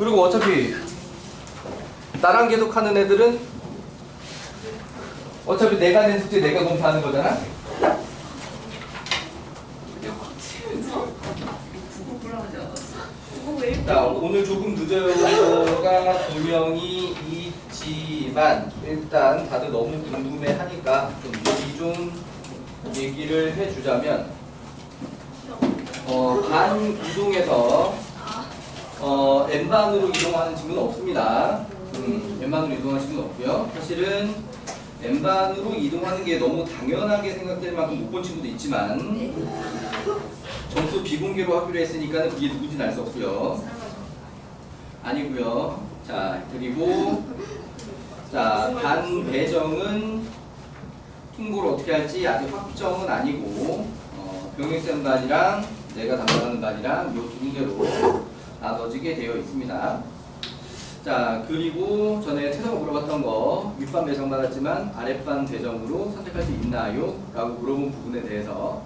그리고 어차피 나랑 계속하는 애들은 어차피 내가 낸 숙제 내가 검토하는 거잖아. 자, 오늘 조금 늦어요가 분명히 있지만 일단 다들 너무 궁금해하니까 좀 미리 좀 얘기를 해주자면 반 이동해서 N반으로 이동하는 친구는 없습니다. N반으로 이동하는 친구는 없고요. 사실은 N반으로 이동하는 게 너무 당연하게 생각될 만큼 못 본 친구도 있지만 점수 비공개로 하기로 했으니까 그게 누군지는 알 수 없고요. 아니고요. 자, 그리고 자, 반 배정은 통보를 어떻게 할지 아직 확정은 아니고 병행쌤 반이랑 내가 담당하는 반이랑 요 두 군데로 나눠지게 되어 있습니다. 자, 그리고 전에 태서가 물어봤던 거 윗반 배정 받았지만 아랫반 배정으로 선택할 수 있나요? 라고 물어본 부분에 대해서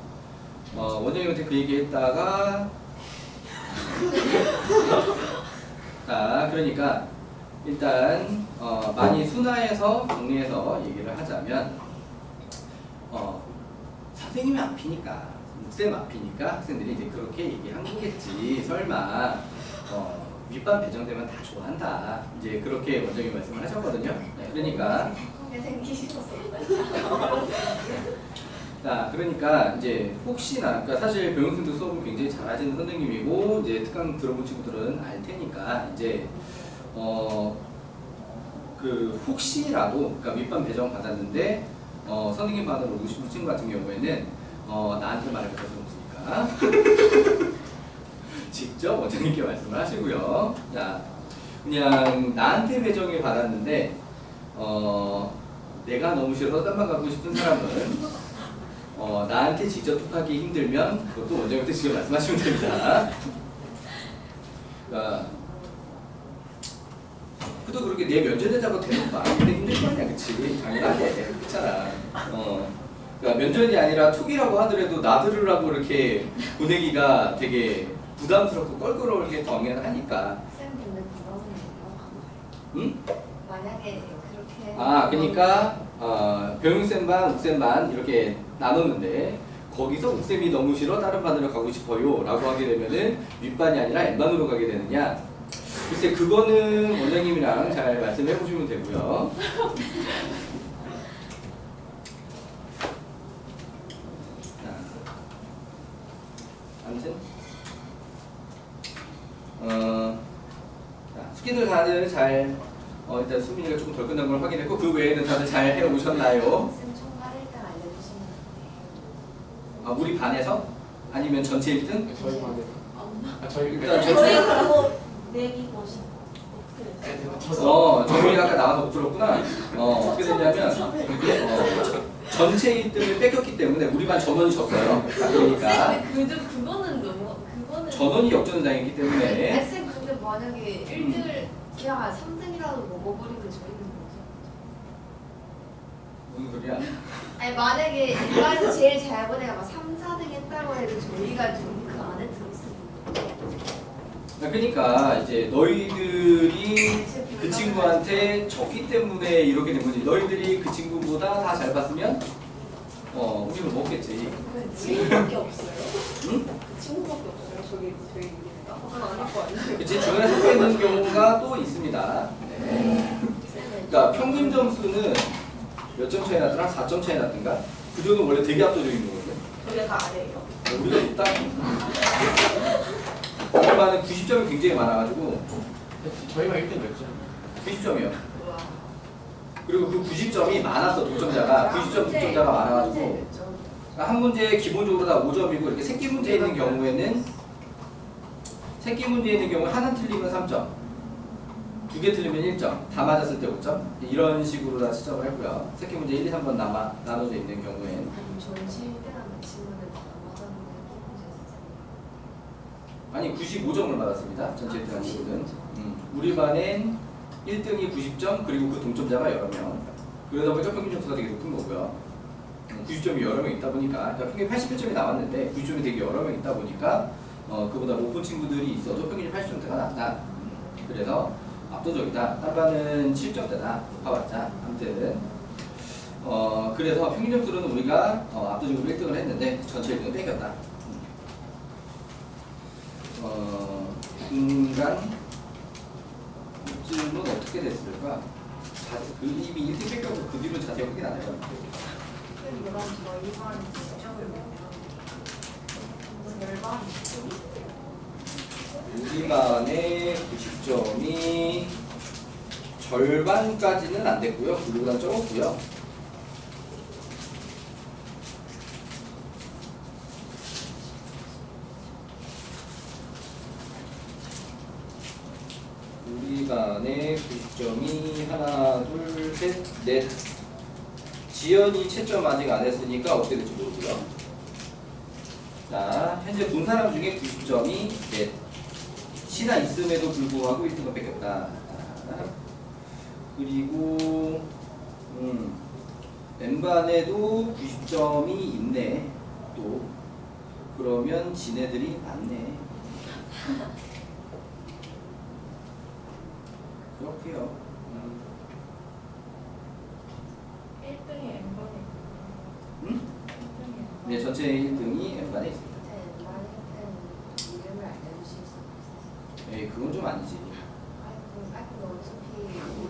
원장님한테 그 얘기 했다가 자, 그러니까 일단 많이 순화해서 정리해서 얘기를 하자면 선생님이 앞이니까 쌤 앞이니까 학생들이 이제 그렇게 얘기한 거겠지. 설마 윗반 배정되면 다 좋아한다. 이제 그렇게 원장님이 말씀을 하셨거든요. 네, 그러니까 자, 그러니까 이제 혹시나, 그러니까 사실 병영쌤도 수업을 굉장히 잘하시는 선생님이고 이제 특강 들어본 친구들은 알 테니까 이제 그 혹시라도 그러니까 윗반 배정 받았는데 선생님 반으로 오고 싶은 친구 같은 경우에는 나한테 말할 것은 없으니까 직접 원장님께 말씀을 하시고요. 자, 그냥 나한테 배정을 받았는데 내가 너무 싫어서 딴반 가고 싶은 사람은 나한테 직접 톡하기 힘들면 그것도 원장님한테 직접 말씀하시면 됩니다. 그러니까 그도 그렇게 내 면접에다가 대놓고 말하는데 힘들 거 아니야, 그치? 당연하게 그렇잖아. 그러니까 면접이 아니라 톡이라고 하더라도 나들으라고 이렇게 보내기가 되게 부담스럽고 껄끄러울게 당연하니까. 쌤 근데 부담스러워요. 응? 만약에 그렇게 그러니까 병영쌤 반, 욱쌤 반 이렇게 나눴는데 거기서 욱쌤이 너무 싫어 다른 반으로 가고 싶어요 라고 하게 되면은 윗반이 아니라 N반으로 가게 되느냐, 글쎄 그거는 원장님이랑 잘 말씀해 보시면 되고요. 아무튼 숙제들 다들 잘 일단 수민이가 조금 덜 끝난 걸 확인했고 그 외에는 다들 잘 해오셨나요? 쌤 총괄 1등 알려주시면 안 돼요? 우리 반에서? 아니면 전체 1등? 저희 반에 저희 일단 저희 전체 그거 내기고 싶어. 정민이가 아까 나와서 못 들었구나. 어떻게 됐냐면 전체 1등을 뺏겼기 때문에 우리 반 전원이 졌어요. 그러니까 그거는 너무 그거는 전원이 역전을 당했기 때문에 쌤 근데 만약에 1등을 그냥 3등이라도 먹어버리면 저희는 뭐죠? 무슨 소리야? 아니 만약에 일반에서 제일 잘 본 애가 막 3, 4등 했다고 해도 저희가 좀 그 안에 들어있어요. 그러니까 이제 너희들이 그 친구한테 졌기 때문에 이렇게 된 거지. 너희들이 그 친구보다 다 잘 봤으면 우리는 먹겠지. 그 친구밖에 없어요? 응? 그 친구밖에 없어요? 저희 그건 아닐 거 아니에요? 그치, 중간에 섞여 있는 경우가 또 있습니다. 네. 그러니까 평균 점수는 몇 점 차이 났더라? 4점 차이 났던가? 그 정도는 원래 되게 압도적인 거거든. 저희가 다 아래예요? 우리가 있다? 우리 반은 90점이 굉장히 많아가지고 저희가 1등 몇 점? 90점이요. 우와. 그리고 그 90점이 많았어, 독점자가. 90점 독점자가 많아가지고 한 문제에 기본적으로 다 5점이고 이렇게 새끼 문제 있는 경우에는 새끼 문제 있는 경우 하나 틀리면 3점, 두 개 틀리면 1점, 다 맞았을 때 5점 이런 식으로 다 시점을 했고요. 새끼 문제 1, 2, 3번 나눠져 있는 경우엔 아니 전체 1등하는 친구들 다 맞았는데 아니 95점을 받았습니다. 전체 1등한 친구는 우리 반엔 1등이 90점 그리고 그 동점자가 여러 명. 그러다 보니까 평균 점수가 되게 높은 거고요. 90점이 여러 명 있다 보니까 그러니까 평균 80점이 나왔는데 90점이 되게 여러 명 있다 보니까 그보다 못 본 친구들이 있어도 평균이 80점대가 낮다. 그래서 압도적이다. 딴 반은 7점대다. 높아봤자. 아무튼 그래서 평균 점수로는 우리가 압도적으로 1등을 했는데 전체 1등을 뺏겼다. 중간 쯤은 어떻게 됐을까? 그 이미 1등 뺏겼고 그 뒤로 자세히 확인 안 해봤는데. 그럼 저희 반 9점을 열반 우리 반의 90점이 절반까지는 안 됐고요. 그보다 적었고요. 우리 반의 90점이 하나, 둘, 셋, 넷. 지연이 채점 아직 안 했으니까 어떻게 될지 모르고요. 자, 현재 본 사람 중에 90점이 넷. 시나 있음에도 불구하고 1등을 뺏겼다. 그리고 N반에도 90점이 있네. 또 그러면 지네들이 많네. 그렇게요. 1등이 N번이 응? 네, 전체 1등이 N반에 있습니다. 이름을 알려주실 수 없어요. 에이, 그건 좀 아니지.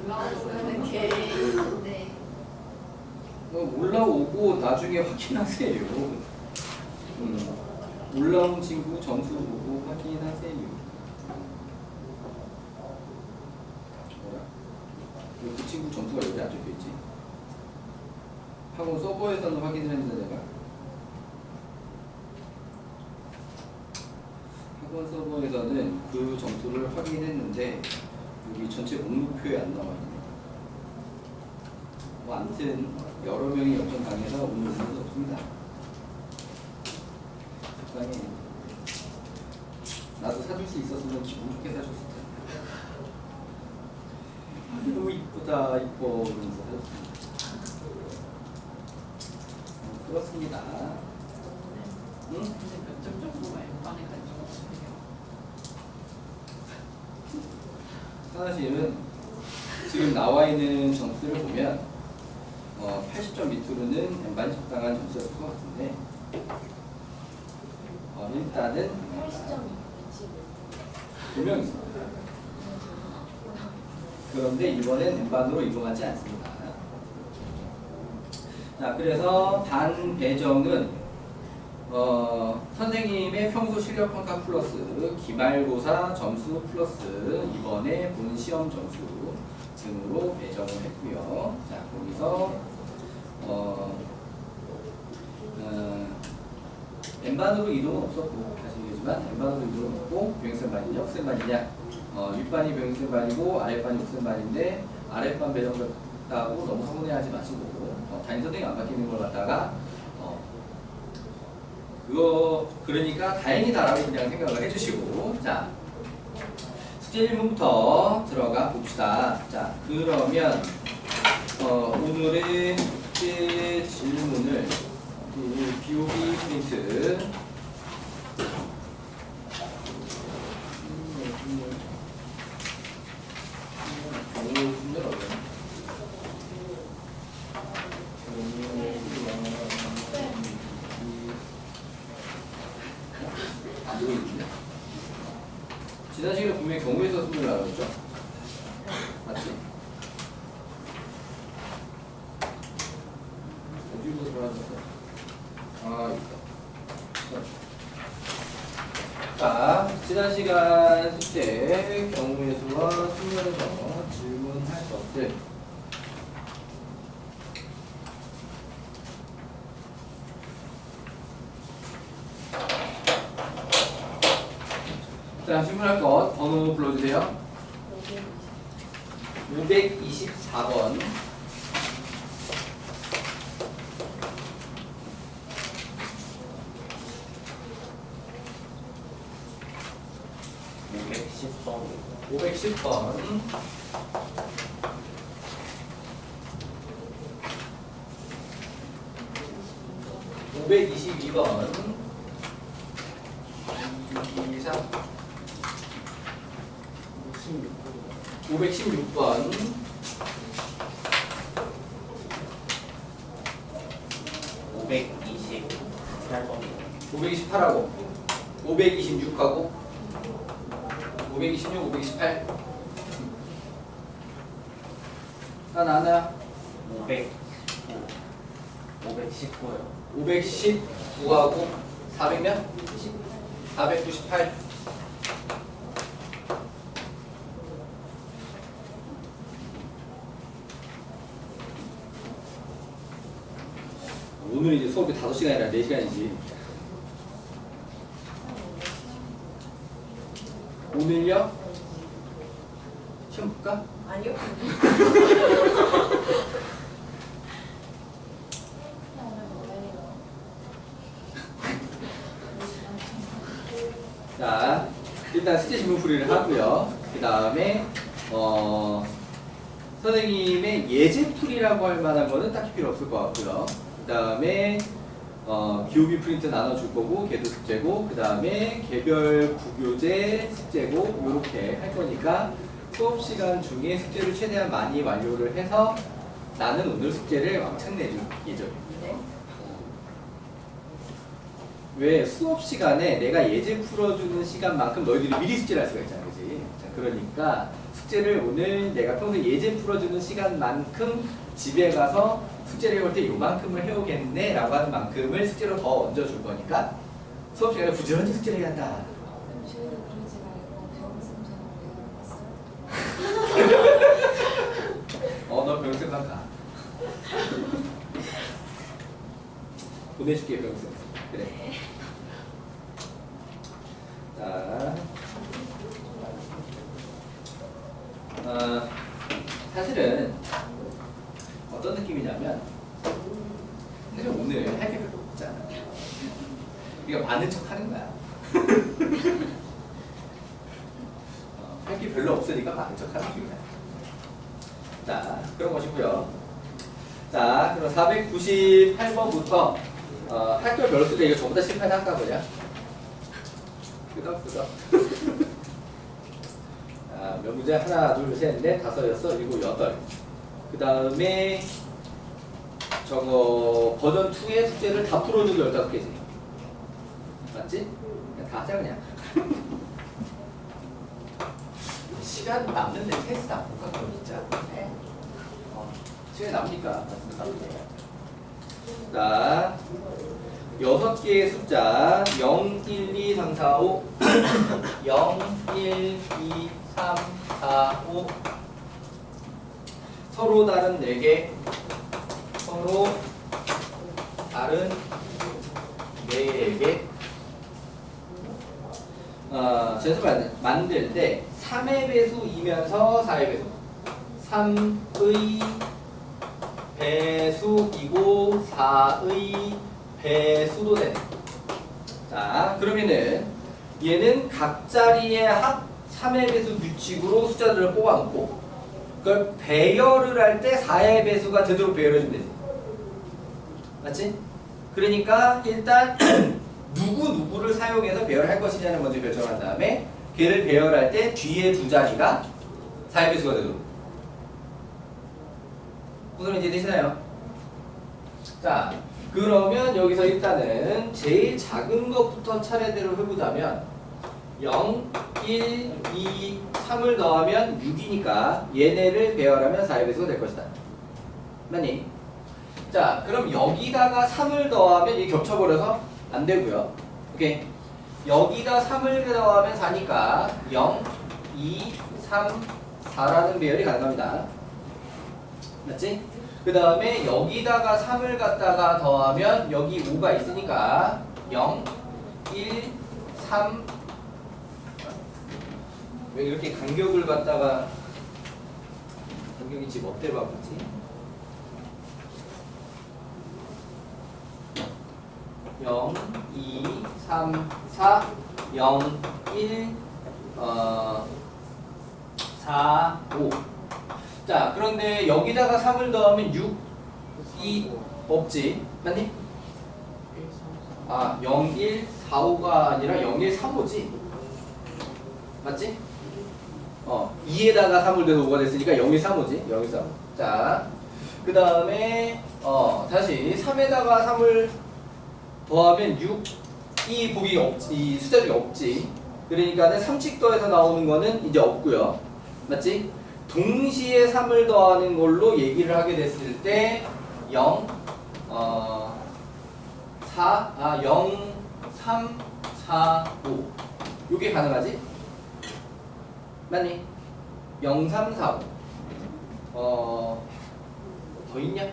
올라오는 게 있는데 올라오고 나중에 확인하세요. 올라온 친구 점수 보고 확인하세요. 그 친구 점수가 여기 안 적혀있지? 학원 서버에서는 확인을 했는데 내가 학원 서버에서는 그 점수를 확인했는데 여기 전체 목록표에 안 나와있네. 뭐 아무튼 여러 명이 역전 당해서 오늘 문제 없습니다. 적당히 나도 사줄 수 있었으면 기분 좋게 사줬을 텐데. 너무 이쁘다 이뻐 그러면서 사줬습니다. 그렇습니다. 응? 근데 몇 점 정도가 N반에 가지고 사실은 지금 나와 있는 점수를 보면 80점 밑으로는 N반이 적당한 점수였을 것 같은데 일단은 80점이 2명 있습니다. 그런데 이번엔 N반으로 이동하지 않습니다. 자, 그래서 반 배정은 선생님의 평소 실력 평가 플러스 기말고사 점수 플러스 이번에 본 시험 점수 등으로 배정을 했고요. 자, 거기서 N반으로 이동은 없었고 아시겠지만 N반으로 이동은 없고 병행선반이냐 옥선반이냐 윗반이 병행선반이고 아랫반이 옥선반인데 아랫반 배정됐다고 너무 서운해하지 마시고 담임 선생님 안 바뀌는 걸 갖다가 그러니까 다행이다라고 그냥 생각을 해주시고 자 숙제 질문부터 들어가 봅시다. 자 그러면 오늘의 숙제 질문을 BOB 프린트 지난 시간에 분명히 경우에서 수를 나눴죠? 맞지? 어디로 돌아갔어? 아, 있다. 자, 지난 시간 숙제 경우의 수와 수면에서 질문할 것들. 자, 질문할 것 번호 불러주세요. 524번. 번 510번. 522번. 2, 3. 516번. 528하고 526하고 526, 528. 하나 519요. 519하고 400면 498. 오늘 이제 수업이 5시간이라 4시간이지. 오늘요? 시험 볼까? 아니요. 자, 일단 숙제 지문풀이를 하고요. 그 다음에 선생님의 예제풀이라고 할 만한 거는 딱히 필요 없을 것 같고요. 그 다음에 기호비 프린트 나눠줄 거고 걔도 숙제고, 그 다음에 개별 부교재 숙제고, 이렇게 할 거니까 수업 시간 중에 숙제를 최대한 많이 완료를 해서 나는 오늘 숙제를 왕창 내줄 예정입니다. 왜 수업 시간에 내가 예제 풀어주는 시간만큼 너희들이 미리 숙제를 할 수가 있잖아, 그지? 자, 그러니까 숙제를 오늘 내가 평소에 예제 풀어주는 시간만큼 집에 가서 숙제를 해올 때 요만큼을 해오겠네 라고 하는 만큼을 숙제로 더 얹어줄 거니까 수업 시간에 부지런히 숙제를 해야 한다. 저희도 그러지 말고 병원생처럼 배워봤어요. 너 병생관 가. 보내줄게, 병생. 그래. 자, 사실은 어떤 느낌이냐면 사실 오늘 할 게 별로 없잖아. 우리가 많은 척 하는 거야. 할 게 별로 없으니까 많은 척 하는 거야. 자, 그런 것이고요. 자, 그럼 498번부터 할 걸 별로 쓰데 이거 전부 다 실패해서 할까 보냐? 끄덕끄덕. 자, 몇 문제? 하나, 둘, 셋, 넷, 다섯, 여섯, 일곱, 여덟. 그 다음에 저거 버전 2의 숙제를 다 풀어주고 15개지. 맞지? 그냥 다 하자 그냥. 시간 남는데 테스트 안 볼까? 그럼 진짜. 네. 시간이 남으니까. 자, 6개의 숫자 0, 1, 2, 3, 4, 5 0, 1, 2, 3, 4, 5 서로 다른 4개 서로 다른 4개 재수 만들 때 3의 배수이면서 4의 배수 3의 배수이고 4의 배수도 되네. 자, 그러면은 얘는 각 자리의 합 3의 배수 규칙으로 숫자들을 뽑아놓고 그걸 배열을 할 때 4의 배수가 되도록 배열해주면 되지. 맞지? 그러니까 일단 누구를 사용해서 배열할 것이냐를 먼저 결정한 다음에 걔를 배열할 때 뒤에 두 자리가 4의 배수가 되도록. 무슨 이제 되시나요? 자, 그러면 여기서 일단은 제일 작은 것부터 차례대로 해보자면 0, 1, 2, 3을 더하면 6이니까 얘네를 배열하면 4의 배수가 될 것이다. 맞니? 자, 그럼 여기다가 3을 더하면 이게 겹쳐버려서 안 되고요. 오케이. 여기다 3을 더하면 4니까 0, 2, 3, 4라는 배열이 가능합니다. 맞지? 그 다음에 여기다가 3을 갖다가 더하면 여기 5가 있으니까 0, 1, 3 왜 이렇게 간격을 갖다가 간격이 지 멋대로 바꾸지? (0, 2, 3, 4) 0, 1, 4, 5 자, 그런데 여기다가 3을 더하면 6이 없지. 맞니? 아, 0, 1, 4, 5가 아니라 0, 1, 3, 5지. 맞지? 2에다가 3을 더해서 5가 됐으니까 0이 3호지. 0이 3호. 자, 그 다음에 다시 3에다가 3을 더하면 6. 이 보기 없지. 이 숫자 중에 없지. 그러니까는 3씩 더해서 나오는 거는 이제 없고요. 맞지? 동시에 3을 더하는 걸로 얘기를 하게 됐을 때 0, 3, 4, 5. 요게 가능하지? 맞니? 0, 3, 4, 5. 더 있냐?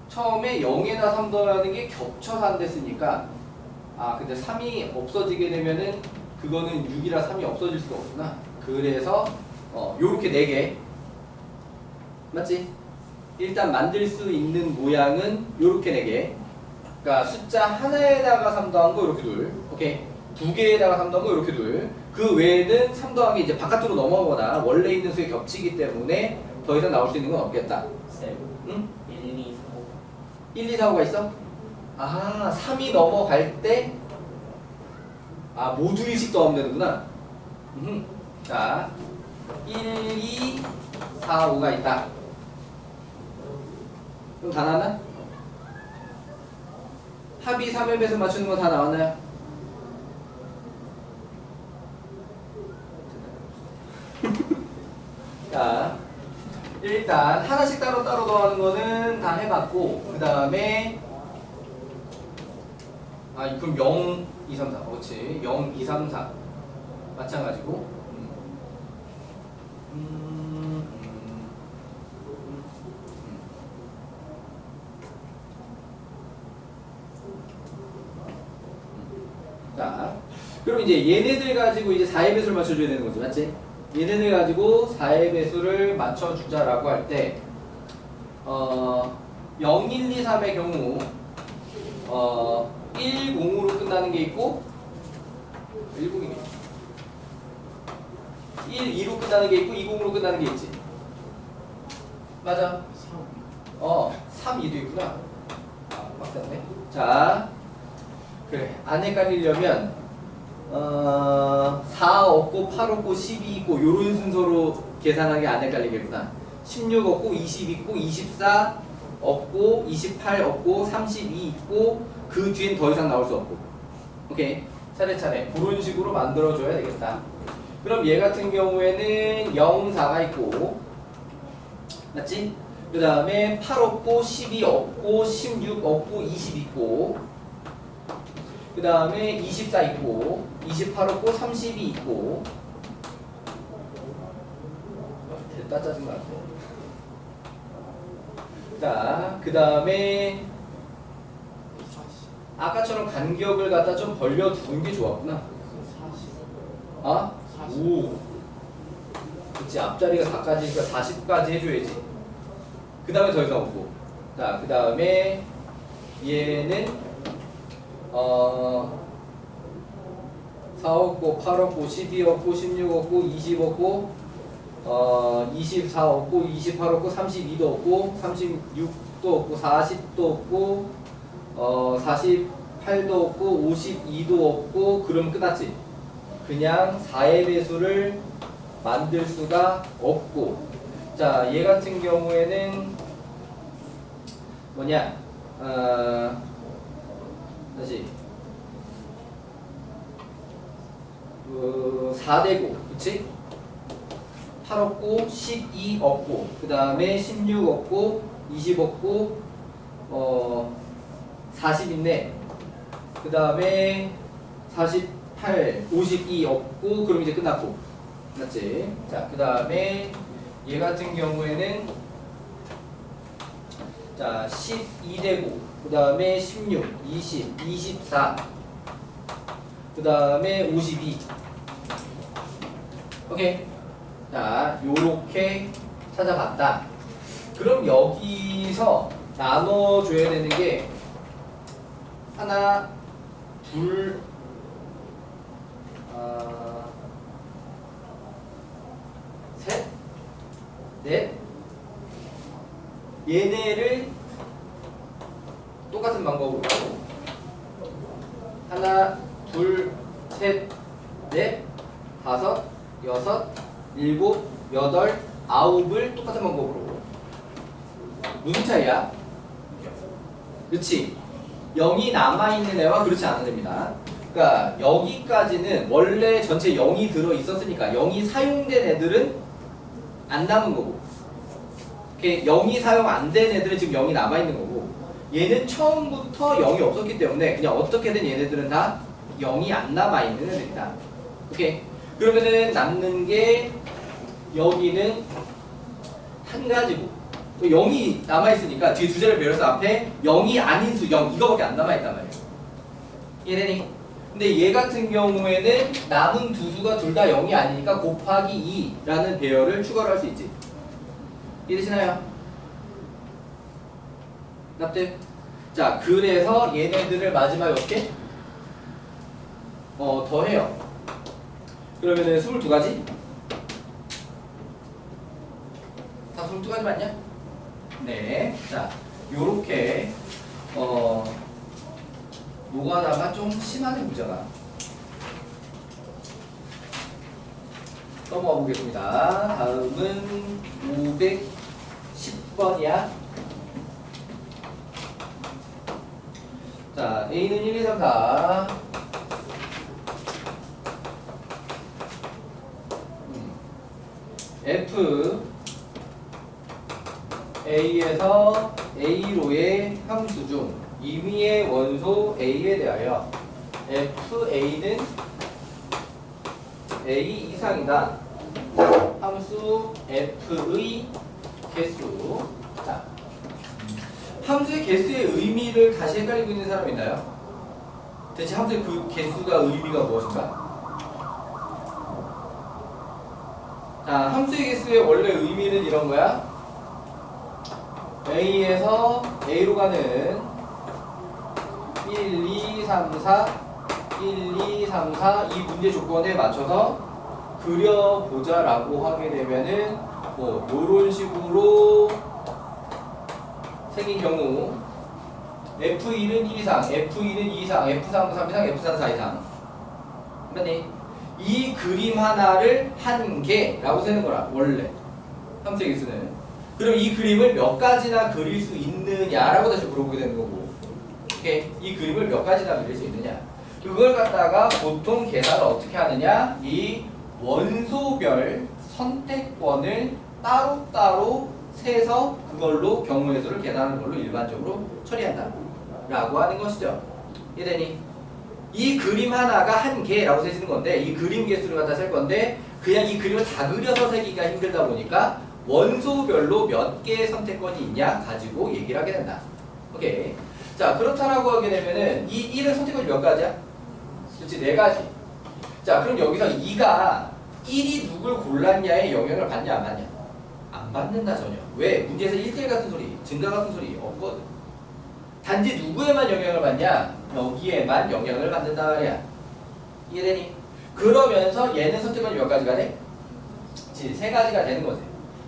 처음에 0에다 3 더하는 게 겹쳐서 안 됐으니까 근데 3이 없어지게 되면은 그거는 6이라 3이 없어질 수가 없구나. 그래서 요렇게 4개 맞지? 일단 만들 수 있는 모양은 요렇게 4개. 그러니까 숫자 하나에다가 3 더한 거 요렇게 둘. 오케이. 2개에다가 3 더한 거 요렇게 둘. 그 외에는 3 더한 게 이제 바깥으로 넘어가거나 원래 있는 수에 겹치기 때문에 더 이상 나올 수 있는 건 없겠다. 쌤, 응? 1, 2, 1, 2, 4, 5가 있어? 3이 넘어갈 때 모두 1씩 더하면 되는구나. 자, 1, 2, 4, 5가 있다. 그럼 다 나왔나? 합이 3의 배수 맞추는 거 다 나왔나요? 자, 일단 하나씩 따로따로 더하는 거는 다 해봤고 그 다음에 그럼 0, 2, 3, 4 그렇지. 0, 2, 3, 4 마찬가지고 자, 그럼 이제 얘네들 가지고 이제 4의 배수를 맞춰줘야 되는 거지, 맞지? 얘네들 가지고 4의 배수를 맞춰주자라고 할 때 0, 1, 2, 3의 경우 1, 0으로 끝나는 게 있고 1, 0이네 1, 2로 끝나는 게 있고 2, 0으로 끝나는 게 있지. 맞아? 3, 2도 있구나. 맞다네. 자, 그래. 안 헷갈리려면 4 없고 8 없고 12 있고 요런 순서로 계산하는 게 안 헷갈리겠구나. 16 없고 20 있고 24 없고 28 없고 32 있고 그 뒤엔 더 이상 나올 수 없고. 오케이. 차례차례 그런 식으로 만들어줘야 되겠다. 그럼 얘 같은 경우에는 0, 4가 있고 맞지? 그 다음에 8 없고 12 없고 16 없고 20 있고 그 다음에 24 있고 28 없고 32 있고 됐다 짜증나. 자, 그 다음에 아까처럼 간격을 갖다 좀 벌려 두는 게 좋았구나. 오. 그치, 앞자리가 4까지니까 40까지 해줘야지. 그 다음에 더 이상 없고. 자, 그 다음에 얘는 4 없고 8 없고 12 없고 16 없고 20 없고 24 없고 28 없고 32도 없고 36도 없고 40도 없고 48도 없고 52도 없고 그럼 끝났지. 그냥 4의 배수를 만들 수가 없고. 자, 얘 같은 경우에는 뭐냐? 다시 4되고, 그치? 8 없고 12 없고 그 다음에 16 없고 20 없고 40 있네. 그 다음에 48, 52 없고 그럼 이제 끝났고. 맞지? 자, 그 다음에 얘 같은 경우에는 자 12되고 그 다음에 16, 20, 24 그 다음에 52. 오케이. 자, 요렇게 찾아봤다. 그럼 여기서 나눠줘야 되는 게 하나, 둘, 셋, 넷. 얘네를 똑같은 방법으로 하나, 둘, 셋, 넷, 5, 6, 7, 8, 9을 똑같은 방법으로. 무슨 차이야? 그치? 0이 남아있는 애와 그렇지 않은 애입니다. 그러니까 여기까지는 원래 전체 0이 들어있었으니까 0이 사용된 애들은 안 남은 거고, 이렇게 0이 사용 안 된 애들은 지금 0이 남아있는 거고, 얘는 처음부터 0이 없었기 때문에 그냥 어떻게든 얘네들은 다 0이 안 남아있는 애들이다. 오케이? 그러면은 남는 게 여기는 한 가지고, 또 0이 남아있으니까 뒤에 두 자리를 배려서 앞에 0이 아닌 수 0 이거밖에 안 남아있단 말이에요. 이해되니? 근데 얘 같은 경우에는 남은 두 수가 둘 다 0이 아니니까 곱하기 2라는 배열을 추가를 할 수 있지. 이해되시나요? 납득? 자, 그래서 얘네들을 마지막에 어떻게? 더해요. 그러면은 22가지? 다 22가지 맞냐? 네. 자, 요렇게 노가다가 좀 심하네 문제가. 넘어가 보겠습니다. 다음은 510번이야. 자, A는 1, 2, 3, 4. F A에서 A로의 함수 중 임의의 원소 A에 대하여 FA는 A 이상이다. 함수 F의 개수. 자, 함수의 개수의 의미를 다시 헷갈리고 있는 사람 있나요? 대체 함수의 그 개수가 의미가 무엇인가? 자, 함수의 개수의 원래 의미는 이런 거야. A에서 A로 가는 1, 2, 3, 4, 1, 2, 3, 4 이 문제 조건에 맞춰서 그려보자 라고 하게 되면은 뭐 요런 식으로 생긴 경우 F1은 1 이상, F2는 2 이상, F3은 3 이상, F4는 4 이상. 맞니? 이 그림 하나를 한 개라고 세는 거라 원래 함수의 개수는. 그럼 이 그림을 몇 가지나 그릴 수 있느냐라고 다시 물어보게 되는 거고, 오케이? 이 그림을 몇 가지나 그릴 수 있느냐, 그걸 갖다가 보통 계산을 어떻게 하느냐, 이 원소별 선택권을 따로따로 세서 그걸로 경우의 수를 계산하는 걸로 일반적으로 처리한다 라고 하는 것이죠. 이해되니? 이 그림 하나가 한 개라고 세지는 건데, 이 그림 개수를 갖다 셀 건데, 그냥 이 그림을 다 그려서 세기가 힘들다 보니까 원소별로 몇 개의 선택권이 있냐 가지고 얘기를 하게 된다. 오케이. 자, 그렇다라고 하게 되면은 이 1의 선택권이 몇 가지야? 그렇지, 4가지. 자, 그럼 여기서 2가 1이 누굴 골랐냐에 영향을 받냐 안 받냐? 안 받는다 전혀. 왜? 문제에서 1대1 같은 소리, 증가 같은 소리 없거든. 단지 누구에만 영향을 받냐? 여기에만 영향을 받는다 말이야. 이해되니? 그러면서 얘는 선택권이 몇 가지가 돼? 3가지가 되는 거지.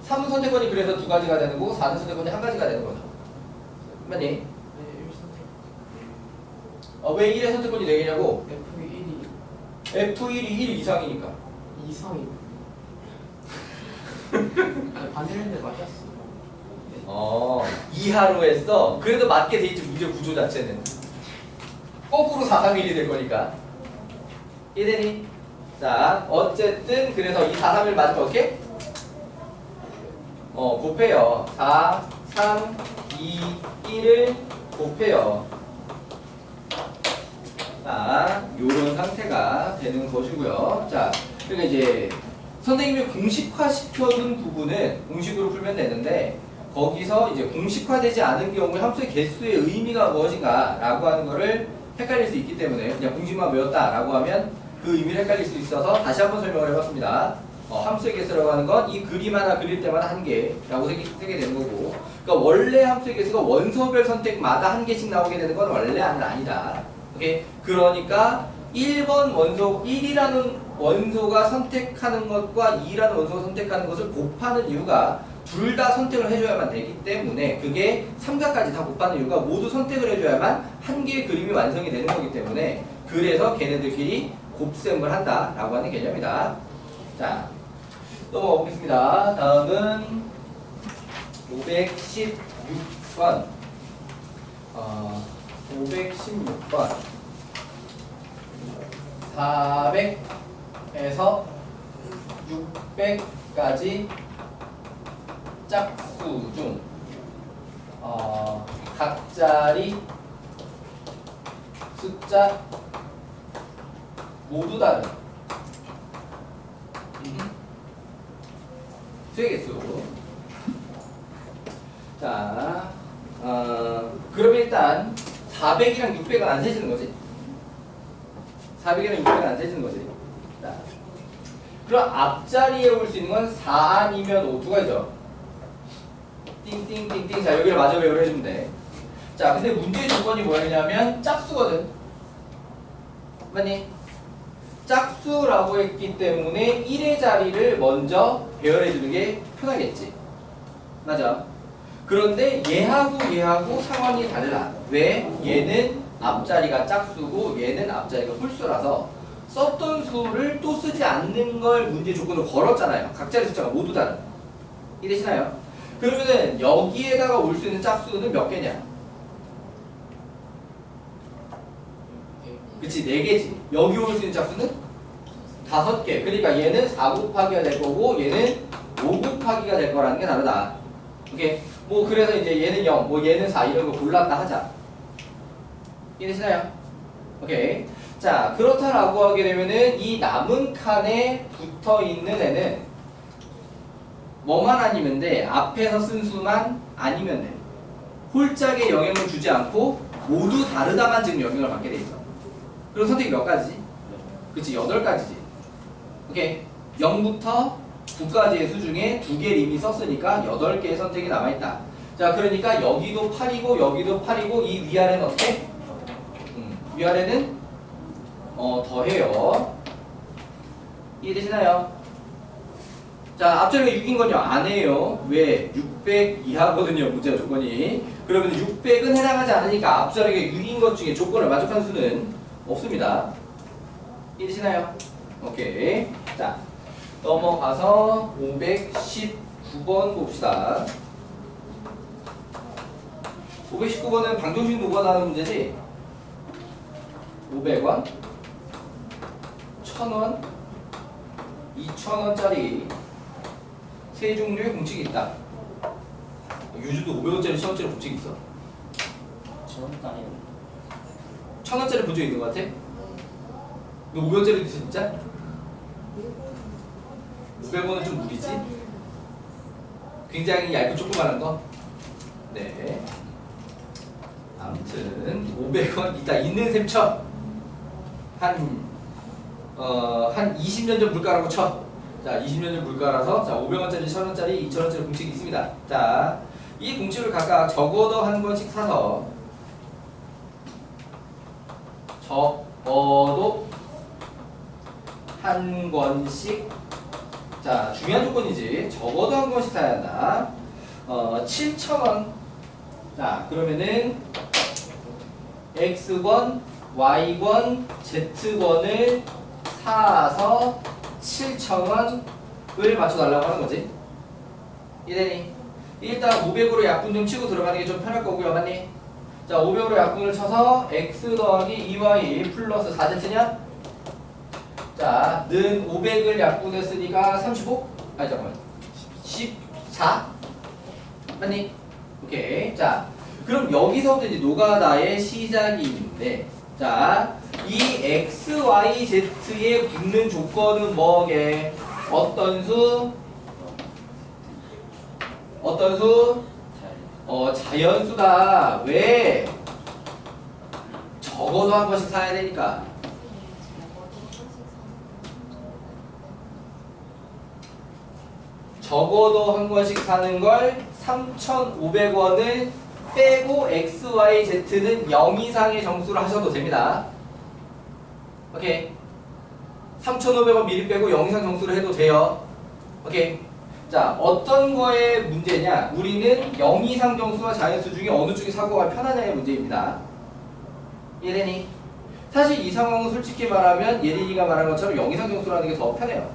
3은 선택권이 그래서 2가지가 되는 거고 4는 선택권이 1가지가 되는 거죠. 맞니? 왜 1의 선택권이 4개냐고? F1이 1 이상이니까. 이상이. 반일인데 맞았어. 이하로 했어. 그래도 맞게 돼있지 문제 구조 자체는. 거꾸로 4, 3, 1이 될 거니까. 이해되니? 자, 어쨌든 그래서 이 4, 3, 1 맞으면 어떻게? 곱해요. 4, 3, 2, 1을 곱해요. 자, 요런 상태가 되는 것이고요. 자, 그러니까 이제 선생님이 공식화 시켜둔 부분은 공식으로 풀면 되는데, 거기서 이제 공식화되지 않은 경우에 함수의 개수의 의미가 무엇인가 라고 하는 거를 헷갈릴 수 있기 때문에 그냥 공식만 외웠다 라고 하면 그 의미를 헷갈릴 수 있어서 다시 한번 설명을 해봤습니다. 함수의 개수라고 하는 건 이 그림 하나 그릴 때마다 한 개라고 세게 되는 거고, 그러니까 원래 함수의 개수가 원소별 선택마다 한 개씩 나오게 되는 건 원래 아니다. 오케이? 그러니까 1번 원소, 1이라는 원소가 선택하는 것과 2라는 원소가 선택하는 것을 곱하는 이유가 둘 다 선택을 해줘야만 되기 때문에, 그게 삼각까지 다 곱하는 이유가 모두 선택을 해줘야만 한 개의 그림이 완성이 되는 거기 때문에, 그래서 걔네들끼리 곱셈을 한다라고 하는 개념이다. 자, 넘어가 보겠습니다. 다음은 516번. 516번. 400에서 600까지 짝수 중 각자리 숫자 모두 다른 수의 개수. 자, 그러면 일단 400이랑 600은 안 세지는 거지. 400이랑 600은 안 세지는 거지. 자, 그럼 앞자리에 올 수 있는 건 4 아니면 5 두 가지죠. 띵띵띵띵. 자, 여기를 마저 외우려 해주면 돼. 자, 근데 문제의 조건이 뭐냐면 짝수거든. 맞니? 짝수라고 했기 때문에 1의 자리를 먼저 배열해 주는 게 편하겠지. 맞아. 그런데 얘하고 상황이 달라. 왜? 얘는 앞자리가 짝수고 얘는 앞자리가 홀수라서 썼던 수를 또 쓰지 않는 걸 문제 조건으로 걸었잖아요. 각자리 숫자가 모두 다른. 이해되시나요? 그러면은 여기에다가 올 수 있는 짝수는 몇 개냐? 그치, 4개지. 여기 올 수 있는 짝수는 5개. 그러니까 얘는 4 곱하기가 될 거고 얘는 5 곱하기가 될 거라는 게 다르다. 오케이? 뭐 그래서 이제 얘는 0, 뭐 얘는 4 이런 거 골랐다 하자. 이해되시나요? 오케이. 자, 그렇다라고 하게 되면은 이 남은 칸에 붙어 있는 애는 뭐만 아니면 돼? 앞에서 쓴 수만 아니면 돼. 홀짝에 영향을 주지 않고 모두 다르다만 지금 영향을 받게 돼 있어. 그럼 선택이 몇 가지지? 그치, 8가지지. 오케이. 0부터 9까지의 수 중에 2개를 이미 썼으니까 8개의 선택이 남아있다. 자, 그러니까 여기도 8이고 여기도 8이고 이 위아래는 어떻게? 위아래는 더해요. 이해되시나요? 자, 앞자리가 6인 건요 안 해요. 왜? 600 이하거든요, 문제 조건이. 그러면 600은 해당하지 않으니까 앞자리가 6인 것 중에 조건을 만족하는 수는 없습니다. 이해되시나요? 오케이. 자, 넘어가서 519번 봅시다. 519번은 방정식 노가다하는 문제지. 500원, 1000원, 2000원짜리 세 종류의 공책이 있다. 요즘도 500원짜리, 1000원짜리 공책이 있어. 1000원짜리 본 적 있는 것 같아? 너 500원짜리 있어 진짜? 500원은 좀 무리지? 굉장히 얇고 조그만한 거? 네. 아무튼 500원 이따 있는 셈 쳐. 한 20년 전 물가라고 쳐. 자, 20년 전 물가라서 자 500원짜리, 1000원짜리, 2000원짜리 공책이 있습니다. 자, 이 공책을 각각 적어도 한 권씩 사서 적어도 한 권씩. 자, 중요한 조건이지. 적어도 한 권씩 사야 한다. 7,000원. 자, 그러면은 X권, Y권, Z권을 사서 7,000원을 맞춰달라고 하는 거지. 이래니 일단 500으로 약분 좀 치고 들어가는 게 좀 편할 거고요. 맞니? 자, 500으로 약분을 쳐서 X 더하기 2Y 플러스 4Z냐? 자, 는 500을 약분했으니까 35? 아니 잠깐만 14? 맞니? 오케이. 자, 그럼 여기서부터 이제 노가다의 시작이 있는데, 자, 이 X, Y, Z에 붙는 조건은 뭐게? 어떤 수? 어떤 수? 자연수다. 왜? 적어도 한 번씩 사야 되니까. 적어도 한 권씩 사는 걸 3,500원을 빼고 X, Y, Z는 0 이상의 정수로 하셔도 됩니다. 오케이. 3,500원 미리 빼고 0 이상 정수로 해도 돼요. 오케이. 자, 어떤 거의 문제냐? 우리는 0 이상 정수와 자연수 중에 어느 쪽이 사고가 편하냐의 문제입니다. 이해되니? 사실 이 상황은 솔직히 말하면 예린이가 말한 것처럼 0 이상 정수라는 게 더 편해요.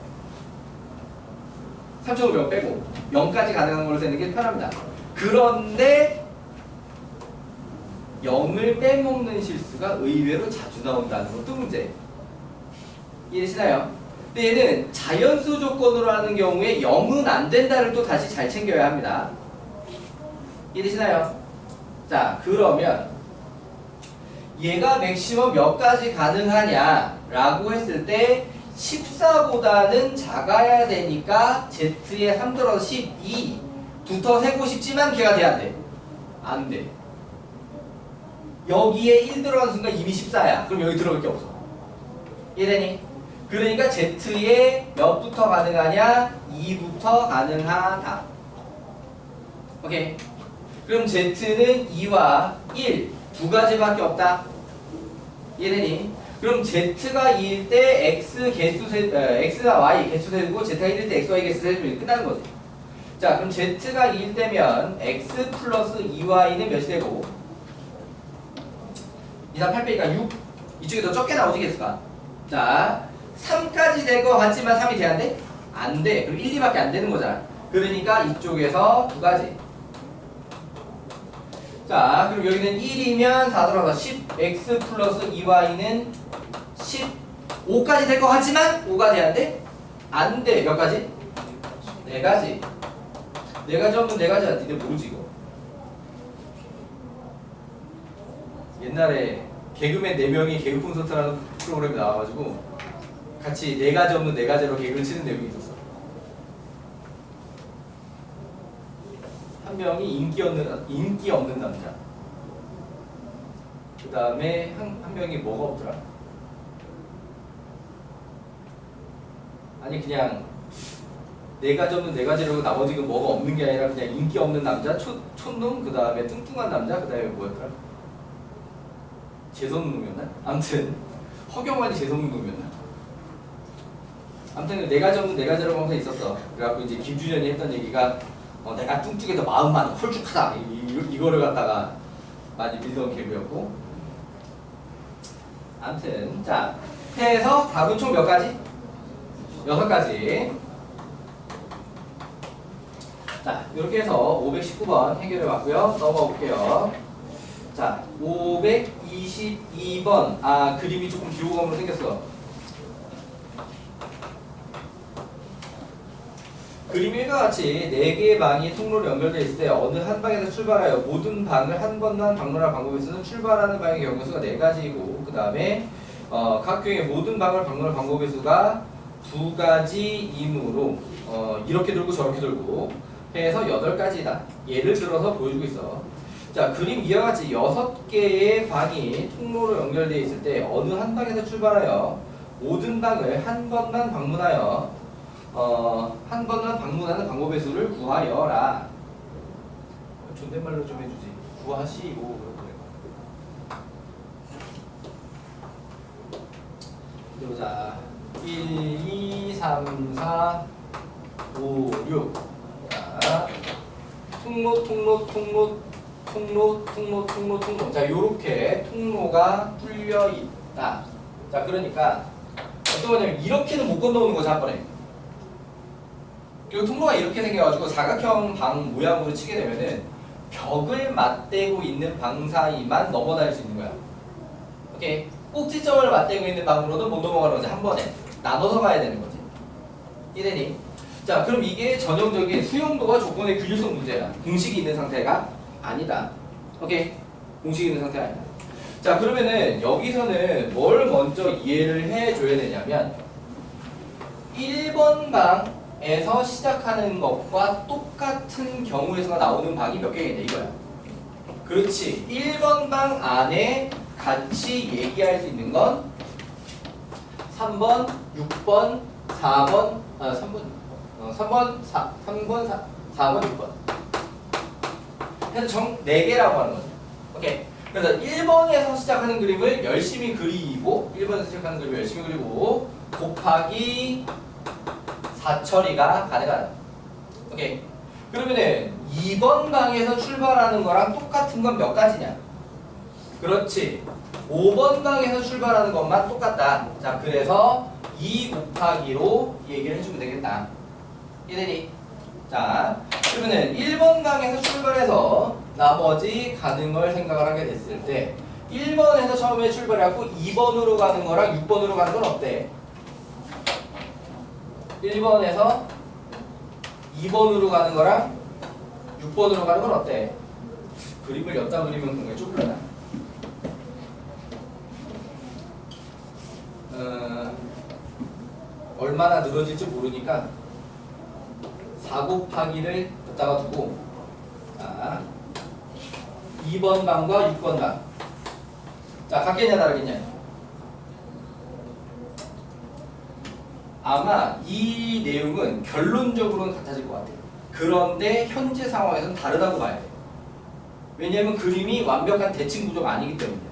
3,500 빼고 0까지 가능한 걸로 세는 게 편합니다. 그런데 0을 빼먹는 실수가 의외로 자주 나온다는 것도 문제예요. 이해되시나요? 근데 얘는 자연수 조건으로 하는 경우에 0은 안 된다를 또 다시 잘 챙겨야 합니다. 이해되시나요? 자, 그러면 얘가 맥시멈 몇 가지 가능하냐 라고 했을 때 14보다는 작아야 되니까 Z에 3 들어서 12 붙어 세고 싶지만 걔가 돼야 돼. 안 돼. 여기에 1 들어가는 순간 이미 14야. 그럼 여기 들어갈 게 없어. 이해되니? 그러니까 Z에 몇부터 가능하냐? 2부터 가능하다. 오케이. 그럼 Z는 2와 1 두 가지밖에 없다. 이해되니? 그럼 Z가 2일 때 X가 Y 개수 세고 Z가 1일 때 XY 개수 세주면 끝나는 거지. 자, 그럼 Z가 2일 때면 X 플러스 2Y는 몇이 되고 2, 3, 8 빼니까 6 이쪽이 더 적게 나오지 개수가. 자, 3까지 될 것 같지만 3이 돼야 돼? 안 돼. 그럼 1, 2밖에 안 되는 거잖아. 그러니까 이쪽에서 두 가지. 자, 그럼 여기는 1이면 4 들어가서 10x 플러스 2y는 15까지 될 것 같지만 5가 돼야 돼? 안 돼. 몇 가지? 4가지. 4가지 없는 4가지야. 니네 모르지 이거. 옛날에 개그맨 4명이 개그 콘서트라는 프로그램이 나와가지고 같이 4가지 없는 4가지로 개그를 치는 내용이 있었어. 한 명이 인기 없는 남자. 그 다음에 한 명이 뭐가 없더라? 아니 그냥 4가지 없는 4가지로 나머지가 뭐가 없는 게 아니라 그냥 인기 없는 남자, 촌놈, 그 다음에 뚱뚱한 남자, 그 다음에 뭐였더라? 재선놈이었나? 아무튼 허경환이 재선놈이었나? 아무튼 4가지 없는 4가지로 항상 있었어. 그래갖고 이제 김준현이 했던 얘기가 내가 뚱뚱해도 마음만 홀쭉하다 이거를 갖다가 많이 밀던 개그였고. 아무튼 자 해서 답은 총 몇 가지? 6가지. 자 이렇게 해서 519번 해결해 봤고요. 넘어가 볼게요. 자 522번 그림이 조금 기호감으로 생겼어. 그림 1과 같이 4개의 방이 통로로 연결되어 있을 때 어느 한 방에서 출발하여 모든 방을 한 번만 방문할 방법에 쓰는 출발하는 방의 경우 수가 4가지이고 그 다음에 각 경우의 모든 방을 방문할 방법의 수가 2가지이므로 이렇게 돌고 저렇게 돌고 해서 8가지다. 예를 들어서 보여주고 있어. 자 그림 이와 같이 6개의 방이 통로로 연결되어 있을 때 어느 한 방에서 출발하여 모든 방을 한 번만 방문하여 한 번만 방문하는 방법의 수를 구하여라. 존댓말로 좀 해주지. 구하시오. 보자. 1, 2, 3, 4, 5, 6. 자, 통로. 자, 요렇게 통로가 뚫려 있다. 자, 그러니까 어떤 거냐면 이렇게는 못 건너오는 거지 한 번에. 그리고 통로가 이렇게 생겨가지고 사각형 방 모양으로 치게 되면은 벽을 맞대고 있는 방 사이만 넘어다닐 수 있는 거야. 오케이? 꼭지점을 맞대고 있는 방으로는 못 넘어가는 거지. 한 번에 나눠서 가야 되는 거지. 이래니? 자, 그럼 이게 전형적인 수용도와 조건의 균일성 문제야. 공식이 있는 상태가 아니다. 오케이? 공식이 있는 상태가 아니다. 자, 그러면은 여기서는 뭘 먼저 이해를 해줘야 되냐면 1번 방에서 시작하는 것과 똑같은 경우에서 나오는 방이 몇 개겠냐 이거야. 그렇지. 1번 방 안에 같이 얘기할 수 있는 건 3번, 6번, 4번, 3번, 4번, 6번. 해서 정 4개라고 하는 거죠. 오케이. 그래서 1번에서 시작하는 그림을 열심히 그리고 1번에서 시작하는 그림을 열심히 그리고 곱하기 4 처리가 가능하다. 오케이. 그러면은 2번 방에서 출발하는 거랑 똑같은 건 몇 가지냐? 그렇지. 5번 방에서 출발하는 것만 똑같다. 자, 그래서 2 곱하기로 얘기를 해주면 되겠다. 이해되니? 자, 그러면은 1번 방에서 출발해서 나머지 가는 걸 생각을 하게 됐을 때 1번에서 처음에 출발해갖고 2번으로 가는 거랑 6번으로 가는 건 어때? 1번에서 2번으로 가는 거랑 6번으로 가는 건 어때? 그림을 엿다 그리면 굉장히 좁으려나? 얼마나 늘어질지 모르니까 4 곱하기를 여기다가 두고, 자, 2번 방과 6번 방. 자, 같겠냐 다르겠냐? 아마 이 내용은 결론적으로는 같아질 것 같아요. 그런데 현재 상황에서는 다르다고 봐야 돼요. 왜냐하면 그림이 완벽한 대칭 구조가 아니기 때문이에요.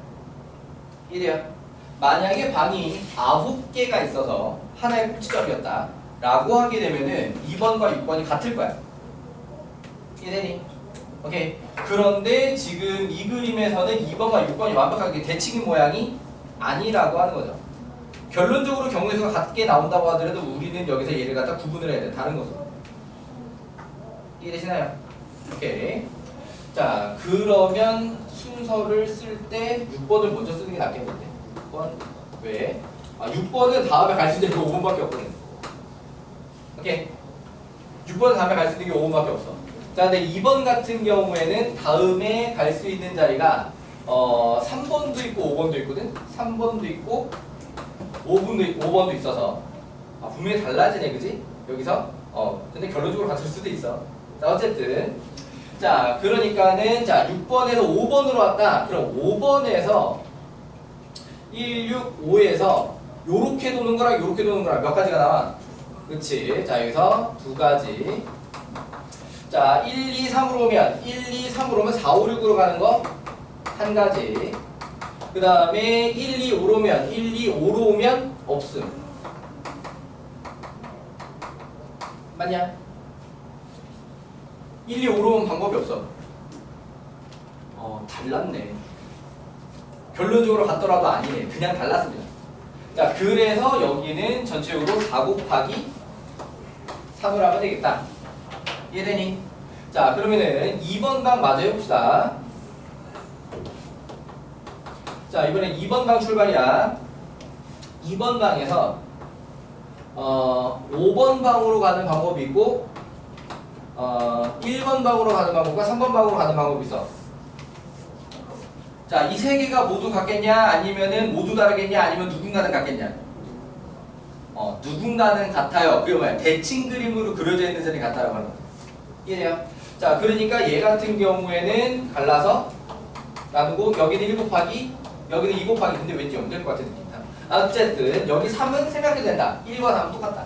이래요. 만약에 방이 9개가 있어서 하나의 꼭지점이었다 라고 하게 되면은 2번과 6번이 같을 거야. 이해되니? 오케이. 그런데 지금 이 그림에서는 2번과 6번이 완벽하게 대칭인 모양이 아니라고 하는 거죠. 결론적으로 경우에서 같게 나온다고 하더라도 우리는 여기서 얘를 갖다 구분을 해야 돼. 다른 것으로. 이해되시나요? 오케이. 자, 그러면 순서를 쓸 때 6번을 먼저 쓰는 게 낫겠는데. 6번 왜? 6번은 다음에 갈 수 있는 게 5번밖에 없거든. 오케이. 6번은 다음에 갈 수 있는 게 5번밖에 없어. 자, 근데 2번 같은 경우에는 다음에 갈 수 있는 자리가 3번도 있고 5번도 있거든. 3번도 있고 5번도 있어서 분명히 달라지네, 그지? 여기서 근데 결론적으로 같을 수도 있어. 자, 어쨌든 자, 그러니까는 자 6번에서 5번으로 왔다. 그럼 5번에서 1, 6, 5에서 요렇게 도는 거랑 요렇게 도는 거랑 몇 가지가 나와? 그치? 자, 여기서 두 가지. 자, 1, 2, 3으로 오면 1, 2, 3으로 오면 4, 5, 6으로 가는 거 한 가지. 그 다음에 1, 2, 5로 오면 1, 2, 5로 오면 없음. 맞냐? 1, 2, 5로 오면 방법이 없어. 달랐네. 결론적으로 같더라도 아니네. 그냥 달랐습니다. 자, 그래서 여기는 전체적으로 4 곱하기 3을 하면 되겠다. 이해되니? 자, 그러면은 2번 방 마저 해봅시다. 자, 이번엔 2번 방 출발이야. 2번 방에서 5번 방으로 가는 방법이 있고 1번 방으로 가는 방법과 3번 방으로 가는 방법이 있어. 자, 이 세 개가 모두 같겠냐? 아니면은 모두 다르겠냐? 아니면 누군가는 같겠냐? 누군가는 같아요. 그게 뭐야? 대칭 그림으로 그려져 있는 선이 같다라고 하는 거죠. 이해돼요? 자, 그러니까 얘 같은 경우에는 갈라서 나누고 여기는 1 곱하기 여기는 2 곱하기. 근데 왠지 연결될 것 같은 느낌이다. 어쨌든 여기 3은 생각해도 된다. 1과 3은 똑같다.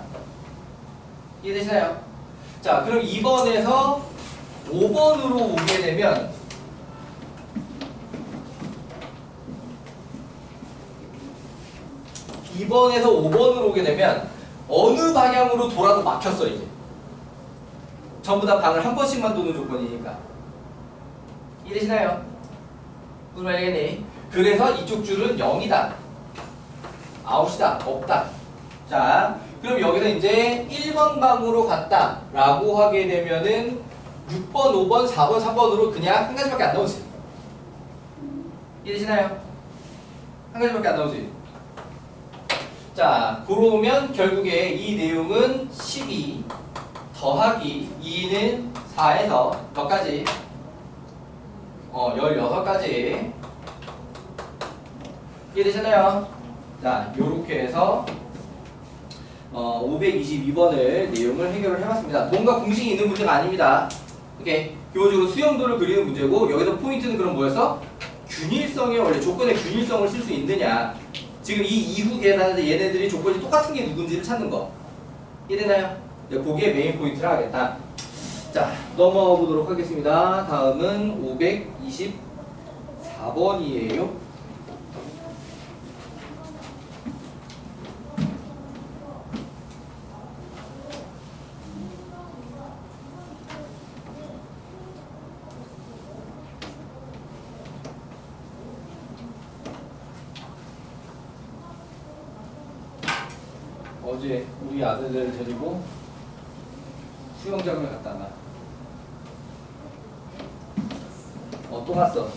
이해되시나요? 자, 그럼 2번에서 5번으로 오게 되면 2번에서 5번으로 오게 되면 어느 방향으로 돌아도 막혔어. 이제 전부 다 방을 한 번씩만 도는 조건이니까. 이해되시나요? 무슨 말이겠니? 그래서 이쪽 줄은 0이다. 아웃이다. 없다. 자, 그럼 여기서 이제 1번 방으로 갔다 라고 하게 되면은 6번, 5번, 4번, 3번으로 그냥 한 가지밖에 안 나오지. 이해되시나요? 한 가지밖에 안 나오지. 자, 그러면 결국에 이 내용은 12 더하기 2는 4에서 몇 가지? 16가지. 이해되셨나요? 자, 요렇게 해서 522번을 내용을 해결을 해봤습니다. 뭔가 공식이 있는 문제가 아닙니다. 오케이. 기본적으로 수영도를 그리는 문제고, 여기서 포인트는 그럼 뭐였어? 균일성에 원래 조건의 균일성을 쓸 수 있느냐. 지금 이 이후 계산에서 얘네들이 조건이 똑같은 게 누군지를 찾는 거. 이해되나요? 네, 그게 메인 포인트를 하겠다. 자, 넘어가 보도록 하겠습니다. 다음은 524번이에요. 어제 우리 아들들 데리고 수영장을 갔다가 또 갔어.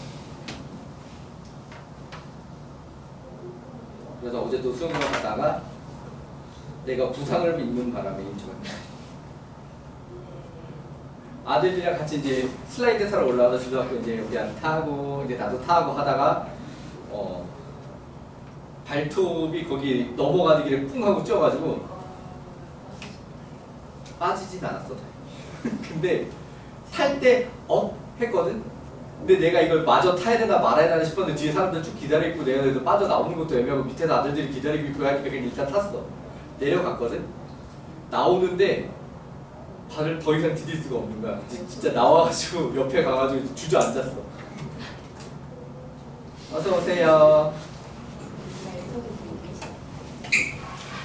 그래서 어제 또 수영장 갔다가 내가 부상을 입는 바람에 인주가 아들이랑 같이 이제 슬라이드 타러 올라와서 주저앉고 이제 우리한테 타고 이제 나도 타고 하다가 발톱이 거기 넘어가는 길에 쿵 하고 쪄가지고 빠지진 않았어. 근데 탈 때 했거든. 근데 내가 이걸 마저 타야 되나 말아야 되나 싶었는데 뒤에 사람들 쭉 기다리고 내가 그래서 빠져나오는 것도 애매하고 밑에서 아들들이 기다리고 있고 하니까 그냥 일단 탔어. 내려갔거든. 나오는데 발을 더 이상 디딜 수가 없는 거야. 진짜 나와가지고 옆에 가가지고 주저앉았어. 어서 오세요.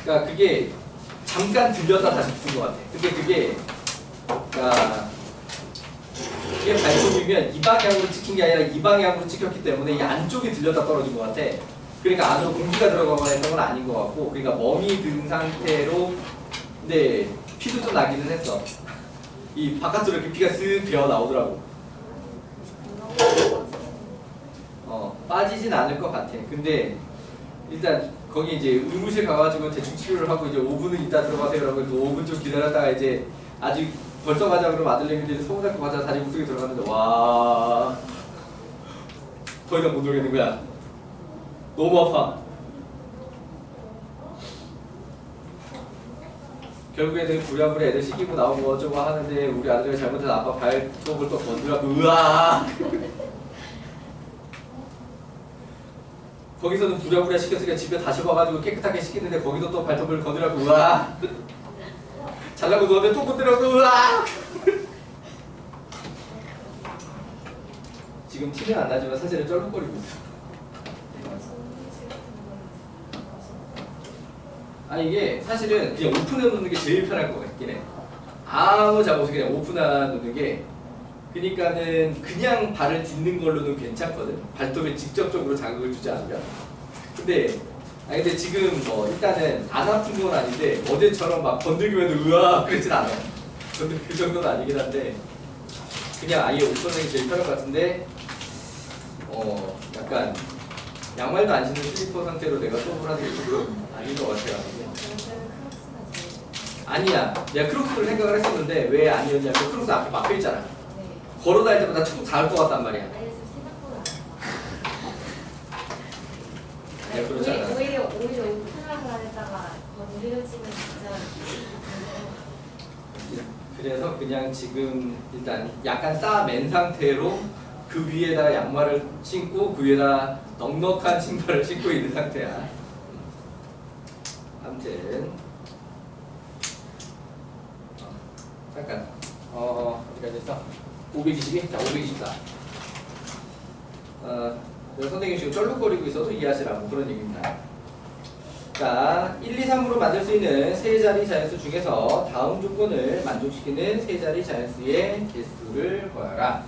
그러니까 그게 잠깐 들렸다 다시 붙은 것 같아. 근데 그게 그러니까 이게 발톱이면 이 방향으로 찍힌 게 아니라 이 방향으로 찍혔기 때문에 이 안쪽이 들렸다 떨어진 것 같아. 그러니까 안으로 공기가 들어가거나 했던 건 아닌 것 같고, 그러니까 멍이 든 상태로 근데 피도 좀 나기는 했어. 이 바깥으로 이렇게 피가 쓱 배어 나오더라고. 빠지진 않을 것 같아. 근데 일단 거기 이제 의무실 가가지고 대충 치료를 하고 이제 5분은 이따 들어가세요라고 해서 5분 좀 기다렸다가 이제 아직 벌써 가자 그러면 아들내미들이 소문 잡고 가자 다리 우측에 들어갔는데 와 더 이상 못 놀겠는 거야. 너무 아파. 결국에는 부랴부랴 애들 시키고 나오고 어쩌고 하는데 우리 아들이 잘못해서 아빠 발톱을 또 건드려고 으악 거기서는 부랴부랴 시켰으니까 집에 다시 와가지고 깨끗하게 씻기는데 거기서 또 발톱을 건드려고 으악 잘라고 누웠는데 또 건드려고 으악 지금 티는 안 나지만 사실은 쩔룩거리고 있어. 아니 이게 사실은 그냥 오픈해 놓는 게 제일 편할 것 같긴 해. 아무 작업 없이 그냥 오픈해 놓는 게 그러니까는 그냥 발을 딛는 걸로는 괜찮거든. 발톱에 직접적으로 자극을 주지 않으면. 근데 지금 일단은 안 아픈 건 아닌데 어제처럼 막 건들기만 해도 으아 그러진 않아. 그 정도는 아니긴 한데 그냥 아예 오픈하는 게 제일 편할 것 같은데 약간 양말도 안 신는 슬리퍼 상태로 내가 수업을 하는 게 조금 아닌 것 같아요. 아니야. 내가 크록스를 생각을 했었는데 왜 아니었냐면 크록스 앞에 막혀있잖아. 걸어다닐 때마다 툭 닿을 것 같단 말이야. 네, 그렇지 않아. 오히려 오픈하고 다녔다가 건드려지면 진짜 그래서 그냥 지금 일단 약간 싸맨 상태로 그 위에다가 양말을 신고 그 위에다 넉넉한 신발을 신고 있는 상태야. 아무튼 잠깐 어디까지 했어? 522? 자 524. 선생님 지금 쩔룩거리고 있어도 이해하시라고 그런 얘기입니다. 자 1, 2, 3으로 만들 수 있는 세 자리 자연수 중에서 다음 조건을 만족시키는 세 자리 자연수의 개수를 구하라.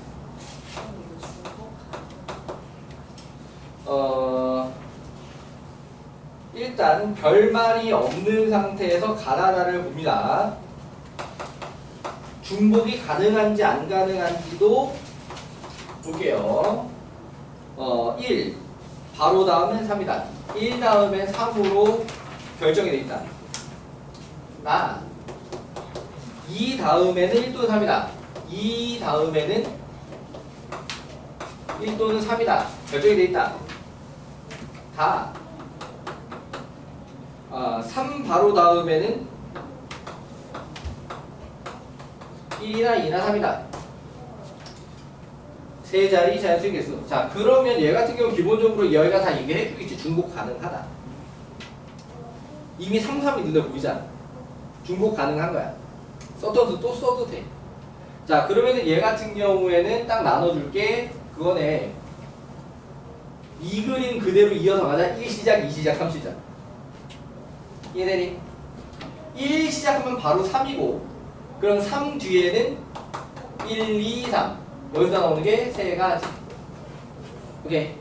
일단 별말이 없는 상태에서 가나다를 봅니다. 중복이 가능한지 안 가능한지도 볼게요. 1 바로 다음엔 3이다. 1 다음엔 3으로 결정이 되어 있다. 2 다음에는 1 또는 3이다. 2 다음에는 1 또는 3이다. 결정이 되어 있다. 3 바로 다음에는 1이나 2나 3이다. 세 자리 자연수의 개수. 자, 그러면 얘 같은 경우 기본적으로 얘가 다 얘기를 해주겠지. 중복 가능하다. 이미 3, 3이 눈에 보이잖아. 중복 가능한 거야. 써도 또 써도 돼. 자, 그러면은 얘 같은 경우에는 딱 나눠줄게. 그거네. 이 그림 그대로 이어서 가자. 1 시작, 2 시작, 3 시작. 이해되니? 1 시작하면 바로 3이고 그럼 3 뒤에는 1, 2, 3 여기서 나오는 게 세 가지. 오케이.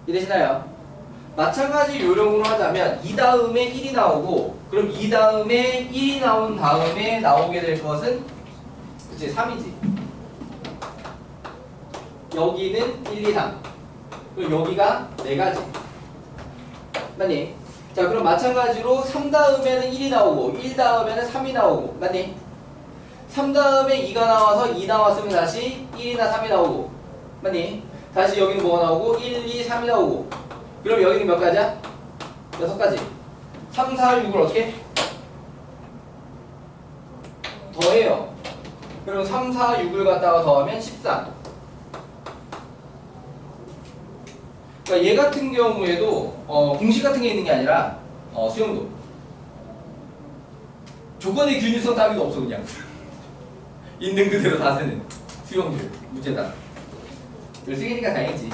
이해되시나요? 마찬가지 요령으로 하자면 이 다음에 1이 나오고 그럼 이 다음에 1이 나온 다음에 나오게 될 것은 그치 3이지. 여기는 1, 2, 3 그리고 여기가 4가지 맞니? 자 그럼 마찬가지로 3 다음에는 1이 나오고 1 다음에는 3이 나오고 맞니? 3 다음에 2가 나와서 2 나왔으면 다시 1이나 3이 나오고 맞니? 다시 여기는 뭐가 나오고 1, 2, 3이 나오고 그럼 여기는 몇 가지야? 6가지 3, 4, 6을 어떻게? 더해요. 그럼 3, 4, 6을 갖다가 더하면 14. 그러니까 얘 같은 경우에도 공식 같은 게 있는 게 아니라 수용도 조건의 균일성 따위가 없어 그냥 있는 그대로 다 쓰는 수용들 문제다. 13개니까 다행이지.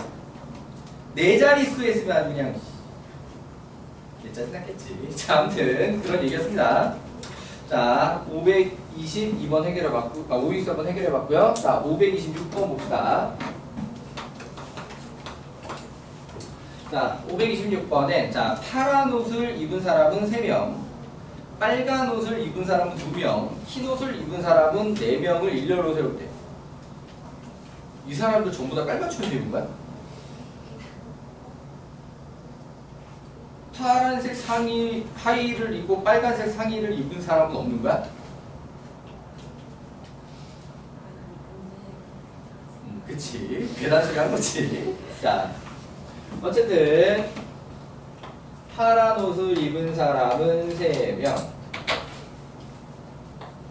네 자릿수에 있으면 아주 그냥 짜증났겠지. 자 아무튼 그런 얘기였습니다. 자 522번 해결해봤고 523번 해결해봤고요. 자 526번 봅시다. 자 526번에 자 파란 옷을 입은 사람은 3명 빨간 옷을 입은 사람은 2명 흰 옷을 입은 사람은 4명을 일렬로 세울 때 이 사람들 전부 다 깔맞춤을 입은 거야? 파란색 상의 하의를 입고 빨간색 상의를 입은 사람은 없는 거야? 그치 괴단소리 한 거지. 자 어쨌든 파란 옷을 입은 사람은 3명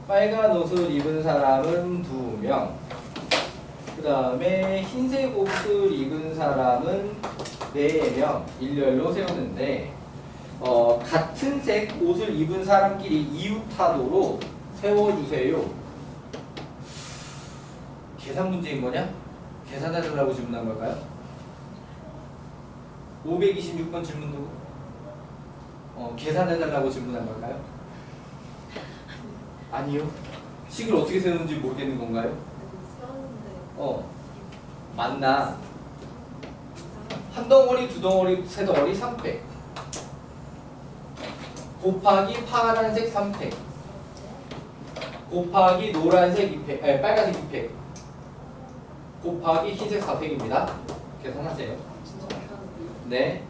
빨간 옷을 입은 사람은 2명 그 다음에 흰색 옷을 입은 사람은 4명 일렬로 세우는데 같은 색 옷을 입은 사람끼리 이웃타도로 세워주세요. 계산 문제인 거냐? 계산해달라고 질문한 걸까요? 526번 질문 누구? 계산해달라고 질문한 걸까요? 아니요. 식을 어떻게 세우는지 모르겠는 건가요? 맞나? 한 덩어리, 두 덩어리, 세 덩어리, 3팩 곱하기 파란색 3팩 곱하기 노란색 2팩, 아니 빨간색 2팩 곱하기 흰색 4팩입니다. 계산하세요. 네.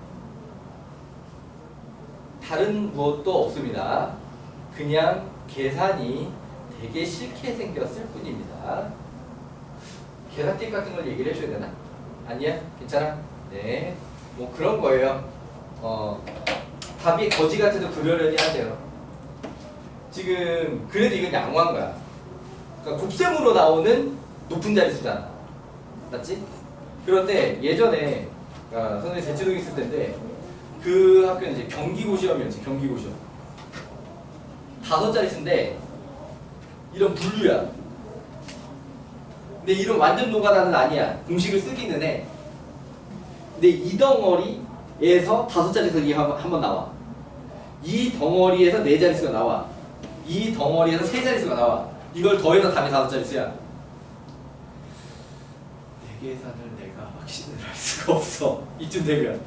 다른 무엇도 없습니다. 그냥 계산이 되게 싫게 생겼을 뿐입니다. 계산팁 같은 걸 얘기를 해줘야 되나? 아니야? 괜찮아? 네. 뭐 그런 거예요. 답이 거지 같아도 그러려니 하세요. 지금 그래도 이건 양호한 거야. 그러니까 곱셈으로 나오는 높은 자릿수잖아. 맞지? 그런데 예전에 선생님 대치동에 있을 때인데 그 학교는 이제 경기고 시험이었지. 경기고 시험 5자릿수인데 이런 분류야. 근데 이런 완전 노가다는 아니야. 공식을 쓰기는 해. 근데 이 덩어리에서 5자릿수가 한번 나와. 이 덩어리에서 4자릿수가 나와. 이 덩어리에서 3자릿수가 나와. 이걸 더해서 답이 5자릿수야. 내 계산을 내가 확신을 할 수가 없어. 이쯤 되면.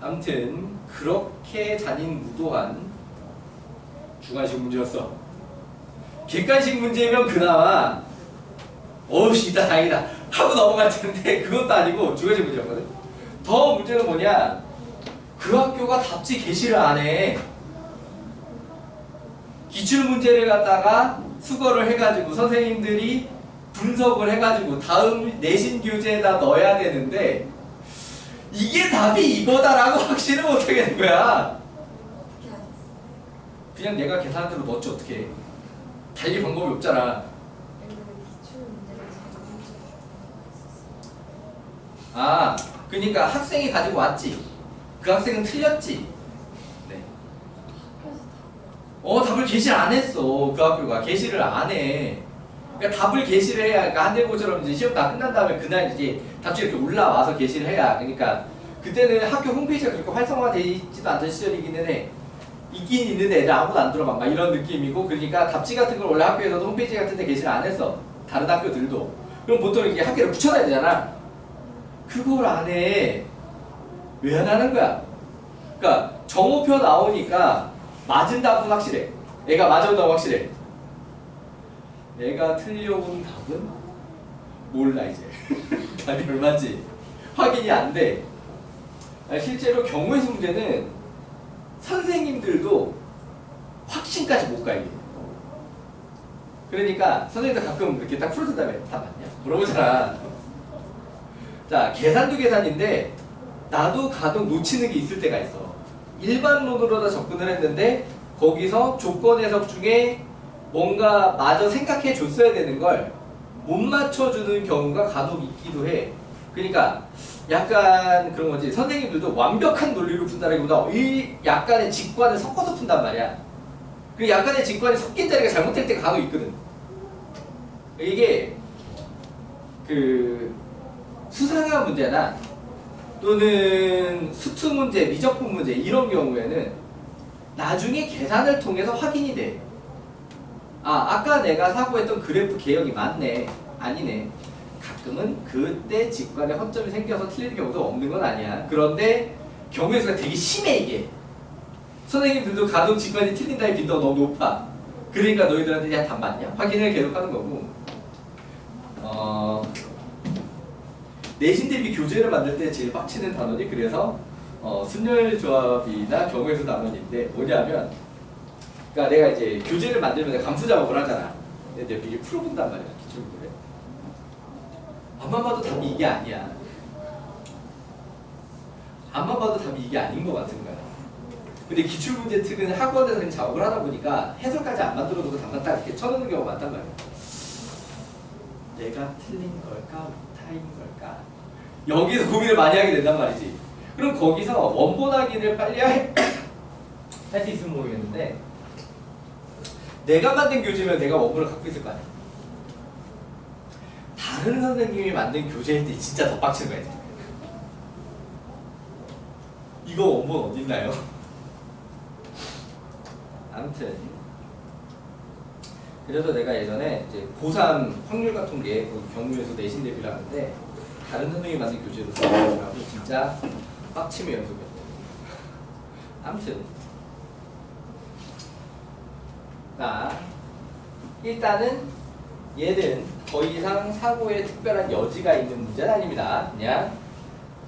아무튼 그렇게 잔인무도한 주관식 문제였어. 객관식 문제면 그나마 어우씨 이따 다행이다 하고 넘어갈 텐데 그것도 아니고 주관식 문제였거든. 더 문제는 뭐냐, 그 학교가 답지 게시를 안 해. 기출문제를 갖다가 수거를 해가지고 선생님들이 분석을 해가지고 다음 내신 교재에다 넣어야 되는데 이게 답이 이거다라고 확신을 못하겠는 거야. 그냥 내가 계산한 대로 넣었지 어떻게. 달리 방법이 없잖아. 아, 그러니까 학생이 가지고 왔지. 그 학생은 틀렸지. 네. 답을 게시를 안 했어. 그 학교가 게시를 안 해. 그러니까 답을 게시를 해야, 그러니까 한대고처럼 이제 시험 다 끝난 다음에 그날 이제 답지 이렇게 올라와서 게시를 해야. 그러니까 그때는 학교 홈페이지가 그렇게 활성화되어 있지도 않던 시절이기는 해. 있긴 있는데 애들 아무도 안 들어봐. 막 이런 느낌이고, 그러니까 답지 같은 걸 원래 학교에서도 홈페이지 같은 데 게시를 안 했어. 다른 학교들도. 그럼 보통 이렇게 학교를 붙여놔야 되잖아. 그걸 안 해. 왜 안 하는 거야? 그러니까 정오표 나오니까 맞은 답은 확실해. 애가 맞은 답은 확실해. 내가 틀려본 답은 몰라 이제. 답이 얼마인지 확인이 안 돼. 실제로 경우의 수 문제는 선생님들도 확신까지 못 가 이게. 그러니까 선생님도 가끔 이렇게 딱 풀어준 다음에 다 맞냐? 물어보잖아. 자, 계산도 계산인데 나도 간혹 놓치는 게 있을 때가 있어. 일반론으로 다 접근을 했는데 거기서 조건 해석 중에 뭔가 마저 생각해 줬어야 되는 걸 못 맞춰주는 경우가 간혹 있기도 해. 그러니까 약간 그런 거지. 선생님들도 완벽한 논리로 푼다기보다 이 약간의 직관을 섞어서 푼단 말이야. 그 약간의 직관이 섞인 자리가 잘못될 때가 간혹 있거든. 이게 그 수상한 문제나 또는 수투 문제, 미적분 문제 이런 경우에는 나중에 계산을 통해서 확인이 돼. 아, 아까 내가 사고했던 그래프 개혁이 맞네. 아니네. 가끔은 그때 직관에 허점이 생겨서 틀리는 경우도 없는 건 아니야. 그런데 경우의 수가 되게 심해 이게. 선생님들도 간혹 직관이 틀린다의 빈도가 너무 높아. 그러니까 너희들한테 야, 답 맞냐? 확인을 계속하는 거고. 내신 대비 교재를 만들 때 제일 빡치는 단원이 그래서 순열 조합이나 경우의 수 단원인데 뭐냐면, 그러니까 내가 이제 교재를 만들면 내가 감수 작업을 하잖아. 근데 내가 미리 풀어본단 말이야, 기출문제를. 앞만 봐도 답이 이게 아니야. 앞만 봐도 답이 이게 아닌 것 같은 거야. 근데 기출문제 특은 학원에서 그냥 작업을 하다 보니까 해설까지 안 만들어도 답만 딱 이렇게 쳐놓는 경우가 많단 말이야. 내가 틀린 걸까? 오타인 걸까? 여기서 고민을 많이 하게 된단 말이지. 그럼 거기서 원본 확인을 빨리 할 수 있으면 모르겠는데, 내가 만든 교재면 내가 원본을 갖고 있을 거 아니야. 다른 선생님이 만든 교재일 때 진짜 더 빡치는 거야. 이거 원본 어디 있나요? 아무튼 그래서 내가 예전에 이제 고3 확률 같은 게 경우에서 내신 대비를 하는데 다른 선생님이 만든 교재로 써보라고 진짜 빡침의 연속이었어요. 아무튼 자, 일단은 얘는 더 이상 사고에 특별한 여지가 있는 문제는 아닙니다. 그냥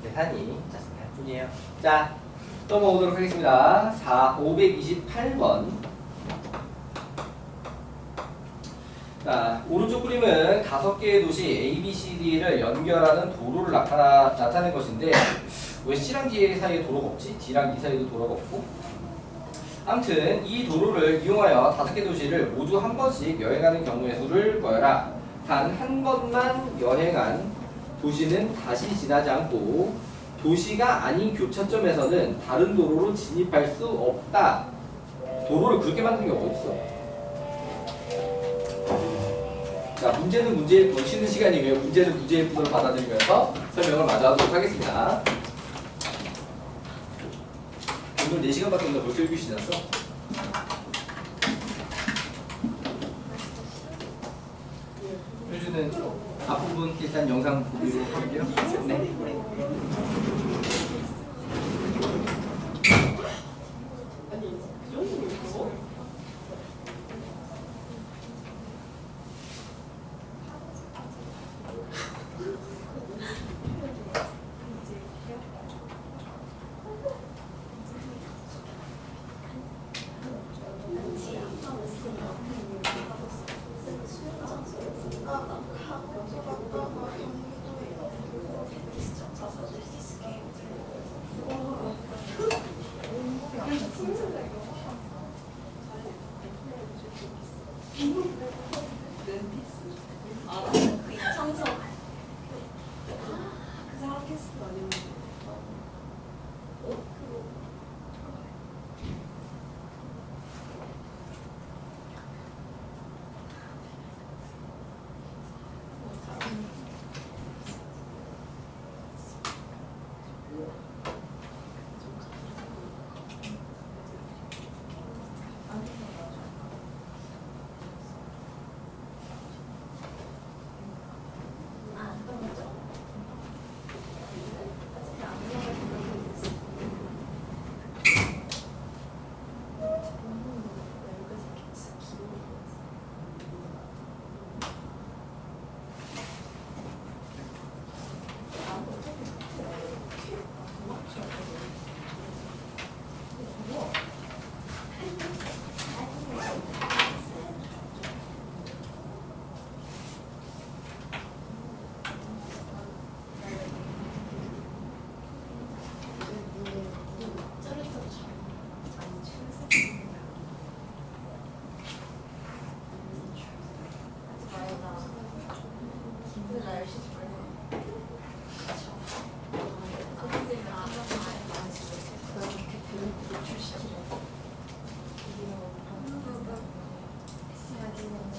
계산이 짜증날 뿐이에요. 자, 넘어오도록 하겠습니다. 528번. 자, 오른쪽 그림은 5개의 도시 A, B, C, D를 연결하는 도로를 나타낸 것인데 왜 C랑 D 사이에 도로가 없지? D랑 E 사이에도 도로가 없고. 아무튼 이 도로를 이용하여 5개 도시를 모두 한 번씩 여행하는 경우의 수를 구하라. 단 한 번만 여행한 도시는 다시 지나지 않고 도시가 아닌 교차점에서는 다른 도로로 진입할 수 없다. 도로를 그렇게 만든 게 어딨어? 자, 문제는 문제일 뿐, 쉬는 시간이고요. 문제는 문제일 뿐으로 받아들이면서 설명을 마저 하도록 하겠습니다. 오늘 4시간밖에 없는데 벌써 1교 지났어? 효주는 앞부분 일단 영상 보기로 할게요. 네.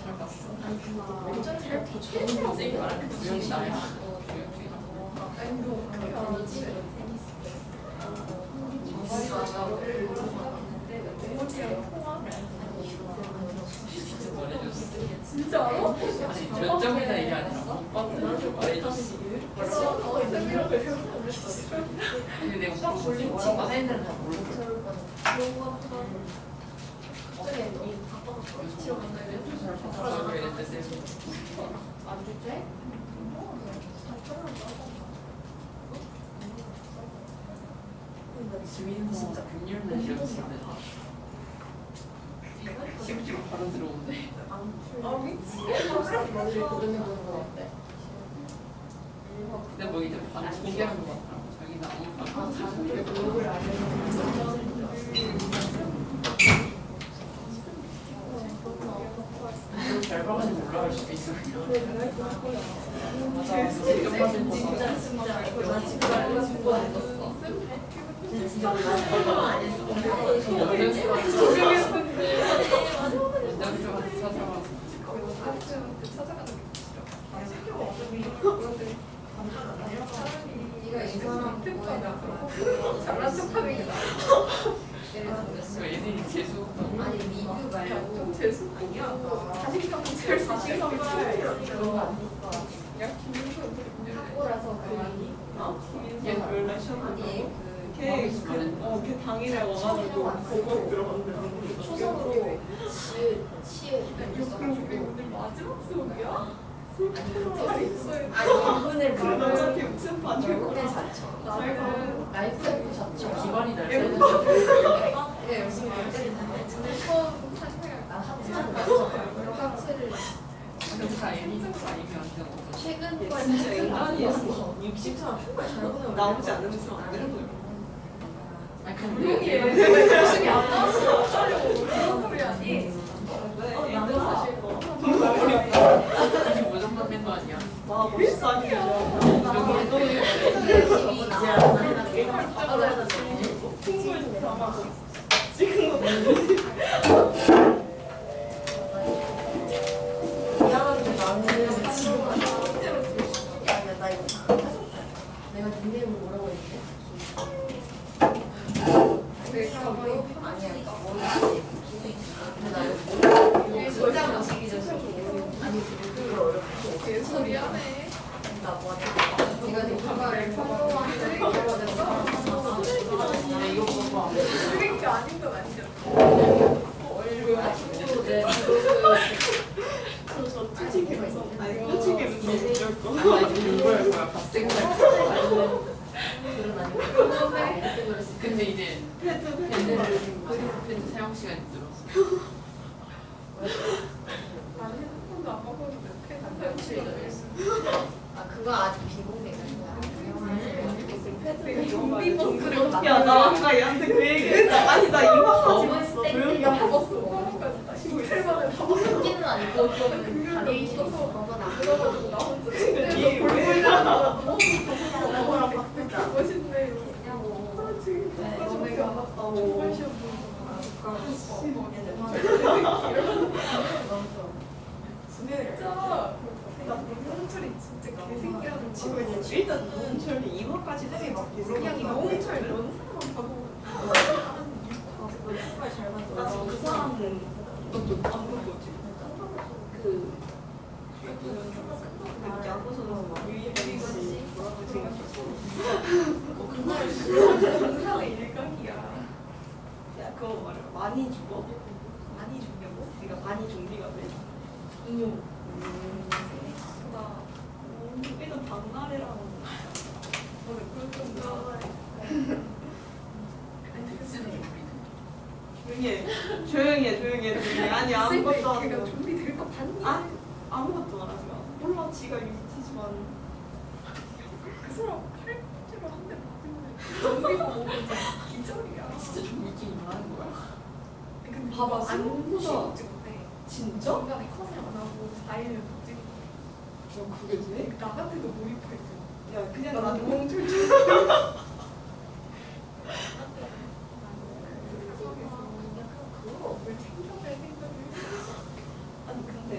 잘 봤어. 완전 잘 선생님이 말한 그 두영이 나야. 진짜로? 아니 전점이나 이게 아니라 오빠한테 나한테 말해줬어. 근데 내가 수학 볼링 치고 하는데는 다 모르고. 지민 진짜 100년 시험 치는데 시험 바로 들어오는데. 근데 뭐 이제 반 공개하는 것 같더라고. 자기가 잘 봐가지고 올라갈 수도 있어. 맞아. 잘난 척하는 게 나아. 애들이 재수 아니 리뷰 말고 좀 재수 아니야. 자신감 제일 자신감 그런 거안 됐어. 학고라서 그 얘 원래 아니 걔 당일에 와가지고 보고 들어갔는데 초성으로 치에 오늘 마지막 수업이야? 아니 이분을 그럼 어차피 무슨 반줄 결국엔 거야? 자처 라이프에 자처 기반이 날 네 열심히 할 때는데 근데 처음 난 하트만 나서 하트를 근데 다 애니가 아니면 안 되고 최근 거에 진짜 인간이었어. 60사람 정말 잘 보내요. 나오지 않으면 안 되는 거야. 아니 근데 열심히 안 나왔어. 무슨 소리 아니? 나도 사실 이게 무조건 된거 아니야? 와 비싸니까 풍물 담아서 찍은 거 미안한데 나는 지금 실제로 그게 아니야. 나 이거 다 내가 닉네임을 뭐라고 했는데? 아니야. 근데 나 이거 소장 마시기 전에 아니 그걸 어렵고 개소리하네. 나 뭐하지? 내가 내 가발을 평범한데 나 이거 봐봐. 쓰레기 아닌 건 아니죠? 저 튀김 감성 아니 튀김 감성 이럴 거 아 이거 할 거야. 갓생살. 근데 이제 펜트 사용 시간이 늘었어. 나는 핸드폰도 안 먹었는데 사용 시간이 늘었어. 아 그거 아직 비공개가 좀비 야나 아까 얘한테 그 얘기 했잖아. 아니 나 이마까지 봤어. 조용히 먹었어. 웃기는 아니고 좀 바리에이션 있어. 너가 나 그래가지고 나 혼자 이게 왜 너랑 바꾸자. 멋있네. 너네가 맞다고. 진짜 나 홍철이 진짜 개새끼라는 친구 있는데 일단 홍철이 이마까지 되게 막 그냥 홍철 이런 사람 봐도 정말 잘 만들어. 나그 사람은 안 본 거지. 그 야구선수 막 유희씨 뭐라고 생각했어. 그날 그 영상의 일각이야. 야 그거 말이야. 많이 죽어? 많이 죽냐고? 그러니까 많이 좀비가 돼. 인용. 나 일단 박나래랑 그럴 건가. 조용히 해. 아니 아무것도 안 해. 좀비 될 거 봤니? 아무것도 안 하지 마. 몰라 지가 유치지만 그 사람 팔찌로 한 대 맞으면 좀비가 오면 기절이야. 진짜 좀 있긴 하는 거야. 근데 봐봐, 안 진짜. 못해. 진짜? 중간에 컷을 안 하고 4일을 못 찍어. 너 그게 돼? 나 같아도 몰입할 때. 야 그냥 나도 멍청이. 그거 뭘 챙겨갈 생각을. 아니 근데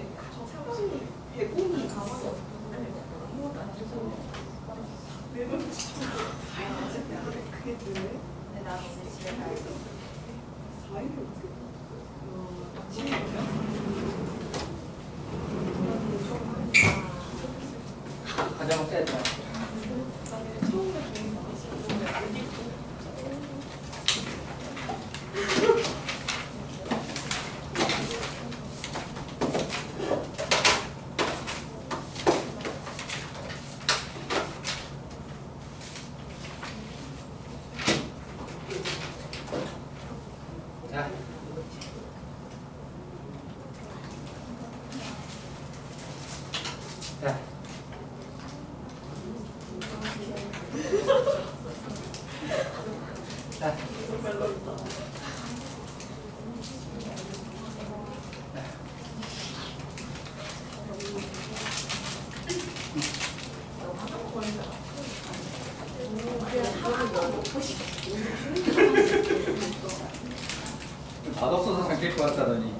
바뀔 것 같다더니.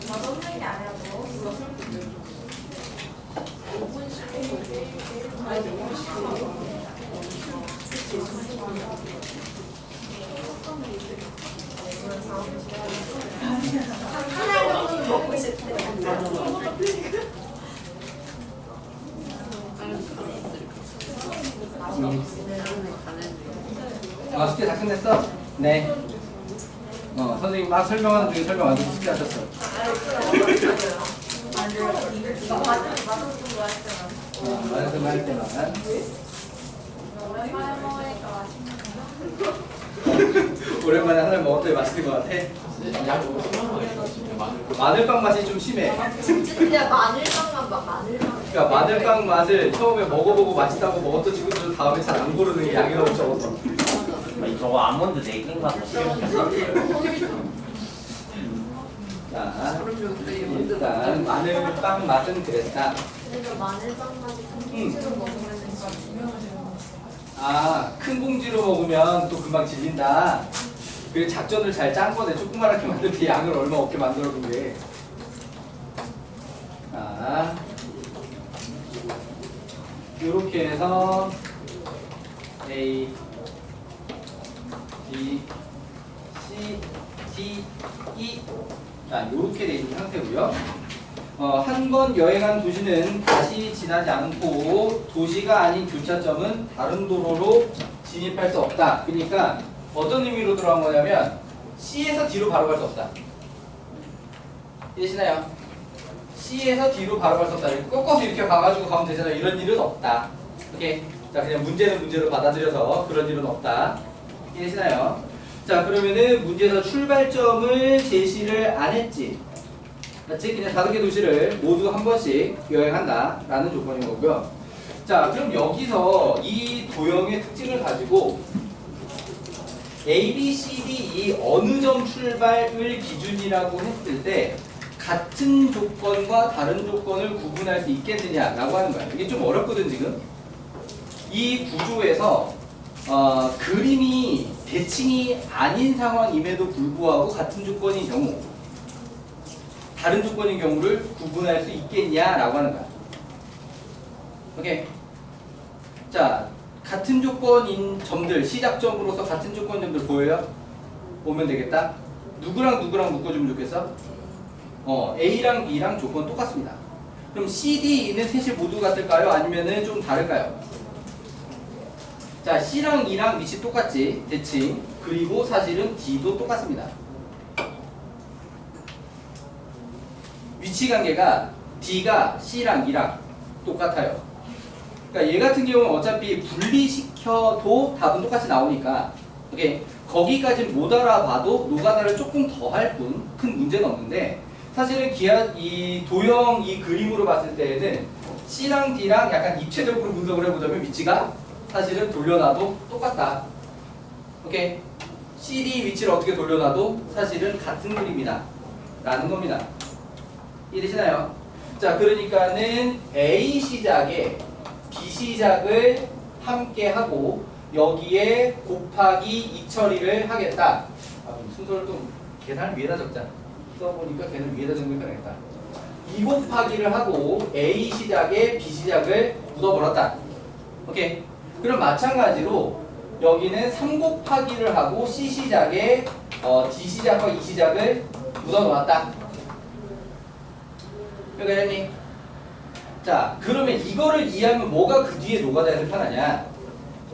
맛없는 게 아니라 뭐 이거 하나 정도 먹고 싶대. 아, 숙제 다 끝냈어? 네. 선생님 막 설명하는 중에 설명 안 듣고 숙제 하셨어. 맞은 말 때만. 오랜만에 하나 먹었더니 맛있는 것 같아. 약 너무 심한 거 있어 지금 마늘. 마늘빵 맛이 좀 심해. 진짜 마늘빵만 봐, 마늘빵. 그러니까 마늘빵 맛을 처음에 먹어보고 맛있다고 먹었던 친구들 다음에 잘 안 고르는 게 양이 너무 적어서. 아니 저거 아몬드 4개인가 더 시켰는데 자, 일단 마늘빵 맛은 그랬다. 그래서 마늘빵 맛이 통째로 먹으면 큰 봉지로 먹으면 또 금방 질린다. 그 작전을 잘 짠 거네. 조그맣게 만들 때 양을 얼마 없게 만들어 둔 게. 자, 이렇게 해서 A, B, C, D, E. 자, 이렇게 돼 있는 상태고요. 한 번 여행한 도시는 다시 지나지 않고 도시가 아닌 교차점은 다른 도로로 진입할 수 없다. 그러니까 어떤 의미로 들어간 거냐면 C에서 D로 바로 갈 수 없다. 이해시나요? C에서 D로 바로 갈 수 없다. 이렇게 꺾어서 이렇게 가가지고 가면 되잖아요. 이런 일은 없다. 오케이. 자, 그냥 문제는 문제로 받아들여서 그런 일은 없다. 이해시나요? 자, 그러면은 문제에서 출발점을 제시를 안 했지. 맞지? 그냥 5개 도시를 모두 한 번씩 여행한다 라는 조건인 거고요. 자, 그럼 여기서 이 도형의 특징을 가지고 A, B, C, D, E 어느 점 출발을 기준이라고 했을 때 같은 조건과 다른 조건을 구분할 수 있겠느냐라고 하는 거야. 이게 좀 어렵거든 지금. 이 구조에서 그림이 대칭이 아닌 상황임에도 불구하고 같은 조건인 경우 다른 조건인 경우를 구분할 수 있겠냐라고 하는 거야. 오케이. 자, 같은 조건인 점들, 시작점으로서 같은 조건인 점들 보여요? 보면 되겠다. 누구랑 누구랑 묶어주면 좋겠어? A랑 B랑 조건 똑같습니다. 그럼 C, D, E는 셋이 모두 같을까요? 아니면은 좀 다를까요? 자, C랑 E랑 위치 똑같지, 대칭. 그리고 사실은 D도 똑같습니다. 위치 관계가 D가 C랑 E랑 똑같아요. 그러니까 얘 같은 경우는 어차피 분리시켜도 답은 똑같이 나오니까 오케이. 거기까지는 못 알아봐도 노가다를 조금 더 할 뿐 큰 문제는 없는데 사실은 이 도형 이 그림으로 봤을 때에는 C랑 D랑 약간 입체적으로 분석을 해보자면 위치가 사실은 돌려놔도 똑같다. 오케이. CD 위치를 어떻게 돌려놔도 사실은 같은 그림이다 라는 겁니다. 이해되시나요? 자, 그러니까는 A 시작에 B 시작을 함께 하고 여기에 곱하기 2 처리를 하겠다. 순서를 좀 계산을 위에다 적자. 써보니까 걔는 위에다 적는 게 편하겠다. 2 곱하기를 하고 A 시작에 B 시작을 묻어버렸다. 오케이. 그럼 마찬가지로 여기는 3 곱하기를 하고 C 시작에 D 시작과 E 시작을 묻어놓았다. 그러니까 자, 그러면 이거를 이해하면 뭐가 그 뒤에 노가다에서 편하냐?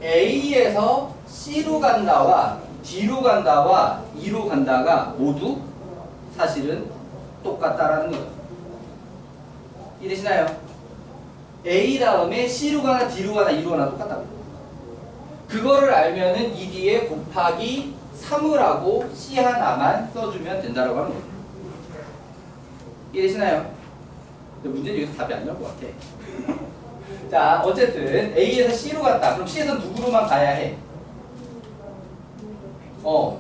A에서 C로 간다와 D로 간다와 E로 간다가 모두 사실은 똑같다라는 거죠. 이해되시나요? A 다음에 C로 가나 D로 가나 E로 가나 똑같다고. 그거를 알면은 이 뒤에 곱하기 3을 하고 C 하나만 써주면 된다라고 하는 거죠. 이해되시나요? 근데 문제는 여기서 답이 안 나올 것 같아. 자, 어쨌든 A에서 C로 갔다. 그럼 C에서 누구로만 가야 해?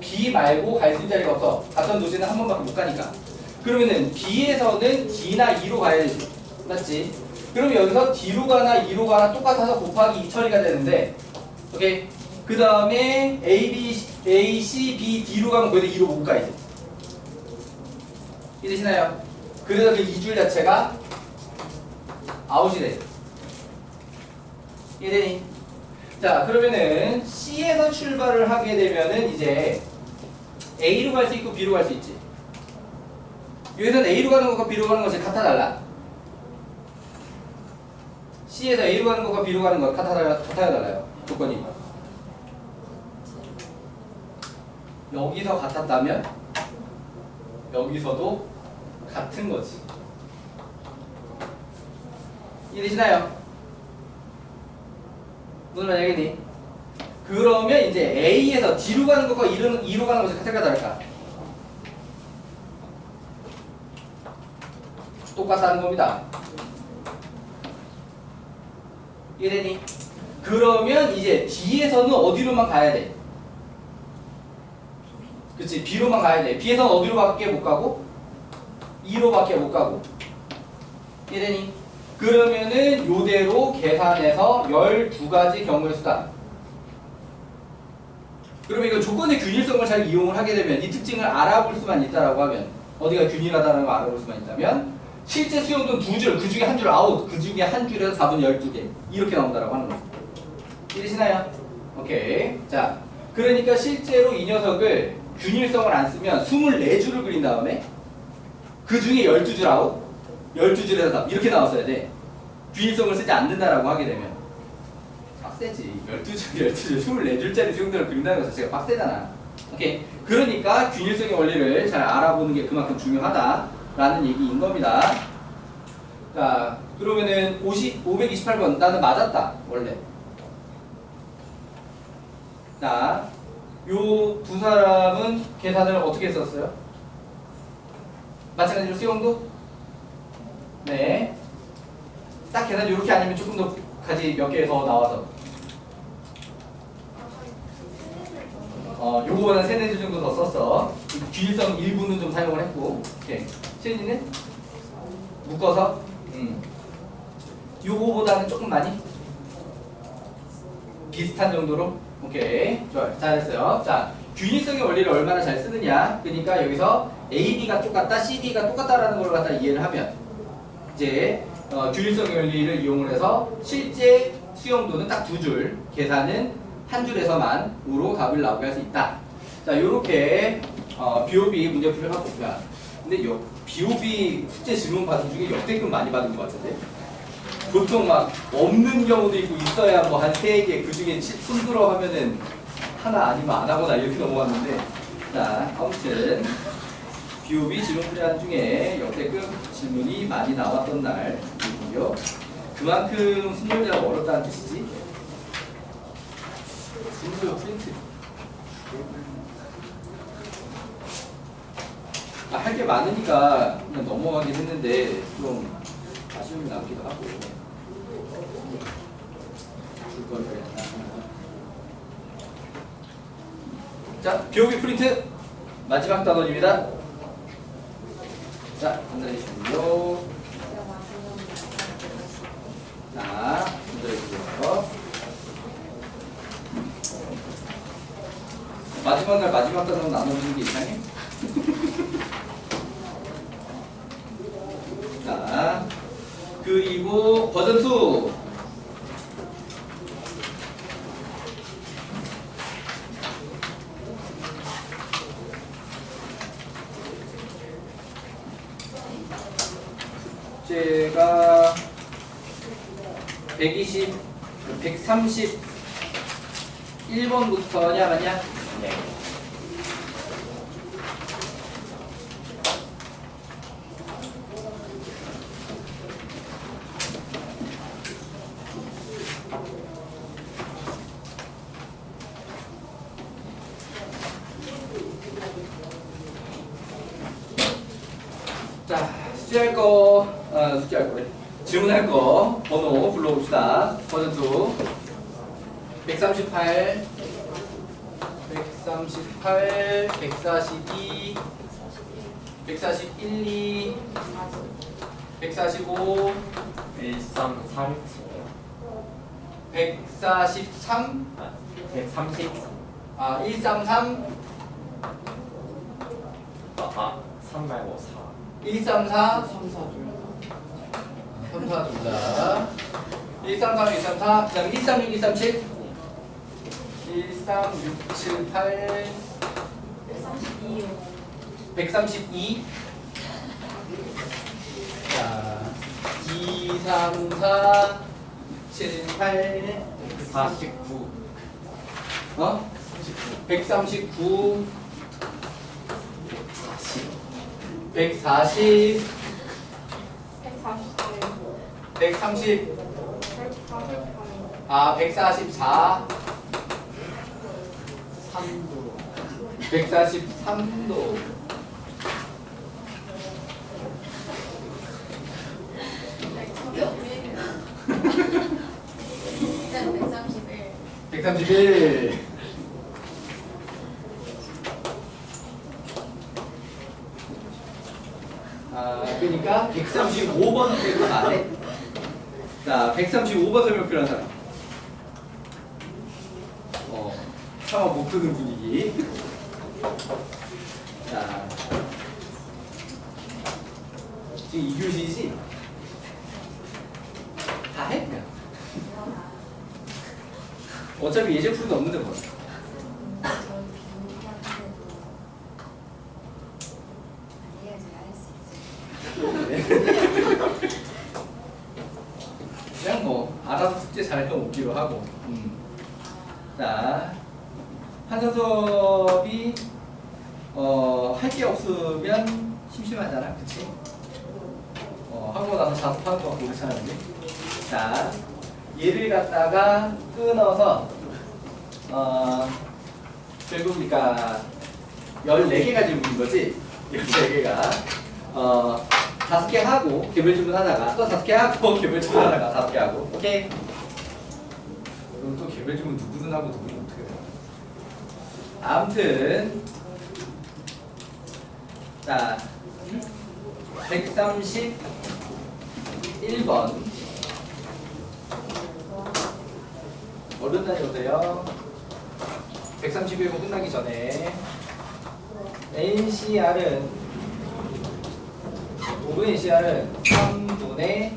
B 말고 갈 수 있는 자리가 없어. 갔던 도시는 한 번밖에 못 가니까. 그러면은 B에서는 D나 E로 가야 되지. 맞지? 그럼 여기서 D로 가나 E로 가나 똑같아서 곱하기 2 처리가 되는데 오케이? 그 다음에 A, C, B, D로 가면 거기다 2로 못 가 이제. 이해되시나요? 그래서 그 2줄 자체가 아웃이 돼. 이해되니? 자, 그러면은 C에서 출발을 하게 되면은 이제 A로 갈 수 있고 B로 갈 수 있지. 여기서는 A로 가는 것과 B로 가는 것이 같아 달라? C에서 A로 가는 것과 B로 가는 것 같아요 달라요? 조건이. 여기서 같았다면 여기서도 같은 거지. 이해되시나요? 무슨 말이겠니? 그러면 이제 A에서 D로 가는 것과 E로 가는 것이 같을까 다를까? 똑같다는 겁니다. 이해되니? 그러면 이제 D에서는 어디로만 가야 돼? 그치, B로만 가야 돼. B에서는 어디로밖에 못 가고? E로밖에 못 가고. 이해되니? 그러면은 요대로 계산해서 12가지 경우의 수다. 그러면 이거 조건의 균일성을 잘 이용을 하게 되면 이 특징을 알아볼 수만 있다라고 하면, 어디가 균일하다는 걸 알아볼 수만 있다면 실제 수용도는 2줄, 그 중에 한 줄 아웃, 그 중에 한 줄에서 4분 12개 이렇게 나온다라고 하는 거죠. 이해되시나요? 오케이. 자, 그러니까 실제로 이 녀석을 균일성을 안 쓰면 24줄을 그린 다음에 그 중에 12줄 아웃, 12줄에서 4 이렇게 나왔어야 돼. 균일성을 쓰지 않는다라고 하게 되면 빡세지. 12줄, 24줄짜리 수용도를 그린다는 것 자체가 빡세잖아. 오케이. 그러니까 균일성의 원리를 잘 알아보는 게 그만큼 중요하다라는 얘기인 겁니다. 자, 그러면은 528번 나는 맞았다 원래. 자, 요 두 사람은 계산을 어떻게 했었어요? 마찬가지로 수용도? 네. 딱 계산 이렇게 아니면 조금 더 가지 몇 개 더 나와서 요거보다는 3-4줄 정도 더 썼어. 균일성 일부는 좀 사용을 했고. 오케이. 시은이는? 묶어서? 요거보다는 조금 많이? 비슷한 정도로? 오케이. 좋아요. 잘했어요. 자, 균일성의 원리를 얼마나 잘 쓰느냐. 그러니까 여기서 A, B가 똑같다, C, D가 똑같다라는 걸 갖다 이해를 하면 이제 균일성의 원리를 이용을 해서 실제 수용도는 딱 2줄, 계산은 한 줄에서만으로 답을 나오게 할 수 있다. 자, 요렇게 BOB 문제풀이를 하고 있다. 근데 BOB 숙제 질문 받은 중에 역대급 많이 받은 것 같은데 보통 막 없는 경우도 있고 있어야 뭐 한 3개, 그 중에 손들어 하면은 하나 아니면 안 하거나 이렇게 넘어갔는데, 자, 아무튼 BOB 질문풀이 한 중에 역대급 질문이 많이 나왔던 날이고요. 그만큼 순열제가 어렵다는 뜻이지. 순서 프린트. 할 게 많으니까 그냥 넘어가긴 했는데 좀 아쉬움이 남기도 하고. 줄 걸 그랬나. 자, BOB 프린트 마지막 단원입니다. 자, 간단해주시고요. 자, 간단해주고요. 마지막 날 마지막 단원 나눠주는 게 이상해? 자, 그리고 버전 2. 숙제가 131번부터냐 맞냐? 네. 자, 숙제할 거래. 질문할 거 번호 불러봅시다. 버전 2 138 142 141 2 145 1342. 143 133. 133 3 말고 4. 1, 3, 4 3, 4 3, 4 둘 다. 1, 3, 3, 1, 3, 4. 그 다음에 1, 3, 6, 1, 3, 7. 1, 3, 6, 7, 8. 132. 자, 2, 3, 4, 7, 8. 49. 139. 140. 130. 144. 3도. 143도. 일단 131. 131. 그러니까 135번 설명 안 해. 자, 135번 설명 필요한 사람. 차마 못 드는 분위기. 자, 지금 2교시지? 다 해, 그냥. 어차피 예제 풀이도 없는데 뭐. 그냥 뭐 알아서 숙제 잘 해오기로 하고. 자, 한서섭이 할 게 없으면 심심하잖아, 그치? 하고 나서 자습하는 거 괜찮은데. 자, 얘를 갖다가 끊어서 결국 그러니까 14개가 질문인 거지. 14개가 5개 하고 개별 질문 하다가 또 5개 하고 개별 질문 하다가 5개 하고. 오케이. 그럼 또 개별 질문 누구든 하고 누구는 어떻게 돼? 아무튼 자 131번 얼른 다녀오세요. 131번 끝나기 전에 NCR은 오른 NCR은 3분의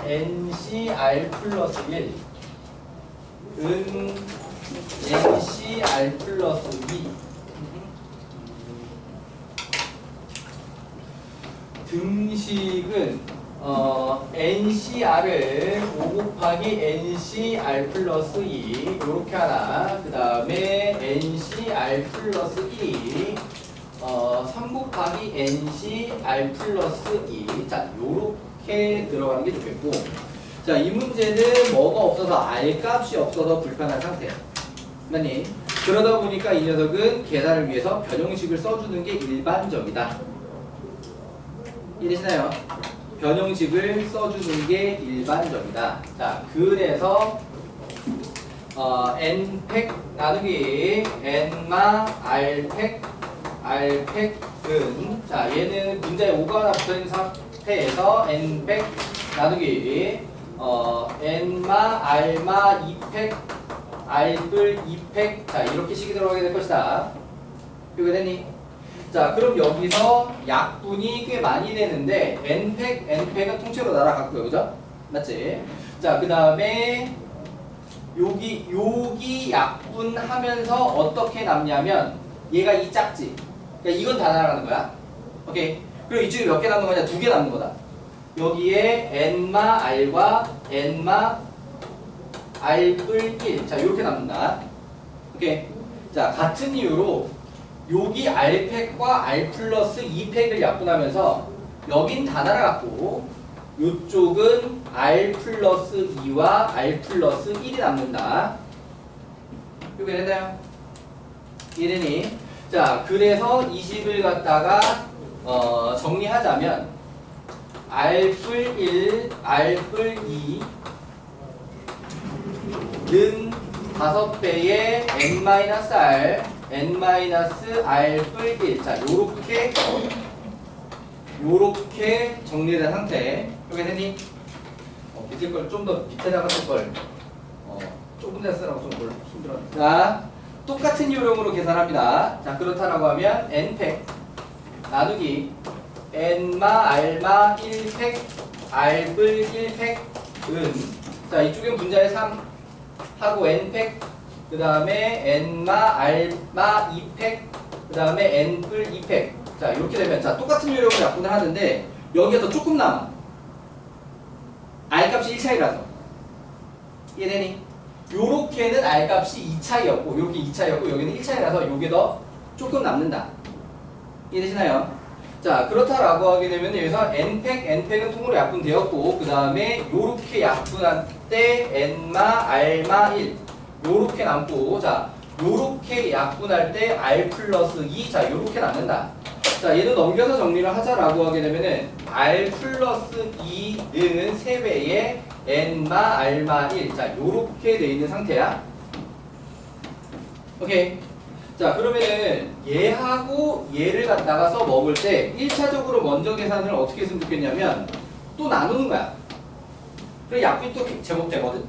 NCR 플러스 1 은 NCR 플러스 2 등식은 NCR을 5 곱하기 NCR 플러스 2 요렇게 하나. 그 다음에 NCR 플러스 1이 3 곱하기 NCR 플러스 2. 자, 요렇게 들어가는 게 좋겠고. 자, 이 문제는 뭐가 없어서 R 값이 없어서 불편한 상태야. 맞니? 그러다 보니까 이 녀석은 계산을 위해서 변형식을 써주는 게 일반적이다. 이해되시나요? 변형식을 써주는 게 일반적이다. 자, 그래서 n팩 나누기 n마 r팩 r팩은 자, 얘는 문제에 5가 하나 붙어있는 상태에서 n팩 나누기 n마 r마 2팩 r뿔 2팩 자, 이렇게 식이 들어가게 될 것이다. 이거 되니? 자, 그럼 여기서 약분이 꽤 많이 되는데 n팩은 통째로 날아갔고요, 그죠? 맞지? 자, 그 다음에 여기 약분하면서 어떻게 남냐면 얘가 이 작지? 그러니까 이건 다 날아가는 거야. 오케이? 그리고 이쪽에 몇 개 남는 거냐? 2개 남는 거다. 여기에 n마 r과 n마 r뿔 1. 자, 이렇게 남는다. 오케이? 자, 같은 이유로 여기 R팩과 R 플러스 2팩을 약분하면서 여긴 다 날아갔고 이쪽은 R 플러스 2와 R 플러스 1이 남는다. 이거 이해되나요? 이해되니? 자, 그래서 20을 갖다가 정리하자면 R뿔 1, R뿔 2는 5배의 N-R N-R 뿔 1. 자, 요렇게 정리된 상태. 이렇게 되니? 밑에 걸 좀 더 밑에다가 쓸 걸. 좁은 데 쓰라고 좀 힘들어. 자, 똑같은 요령으로 계산합니다. 자, 그렇다라고 하면 N팩 나누기 n마 r마 1팩 r불 1팩 은. 자, 이쪽엔 분자에 3 하고 n팩, 그 다음에 n마 r마 2팩, 그 다음에 n뿔 2팩. 자, 이렇게 되면 자 똑같은 요령을 약분을 하는데 여기가 더 조금 남아. r값이 1차이라서. 이해되니? 요렇게는 r값이 2차이였고 요렇게 2차이였고 여기는 1차이라서 요게 더 조금 남는다. 이해되시나요? 자, 그렇다라고 하게 되면 여기서 n팩은 통으로 약분되었고, 그 다음에 요렇게 약분할 때 n마 r마 1 요렇게 남고, 자 요렇게 약분할 때 r 플러스 2, 자 요렇게 남는다. 자, 얘도 넘겨서 정리를 하자라고 하게 되면은 r 플러스 2는 3배의 n마 r마 1, 자 요렇게 돼 있는 상태야. 오케이. 자, 그러면은 얘하고 얘를 갖다가 써 먹을 때 1차적으로 먼저 계산을 어떻게 했으면 좋겠냐면 또 나누는 거야. 그래 약분이 또 제곱되거든.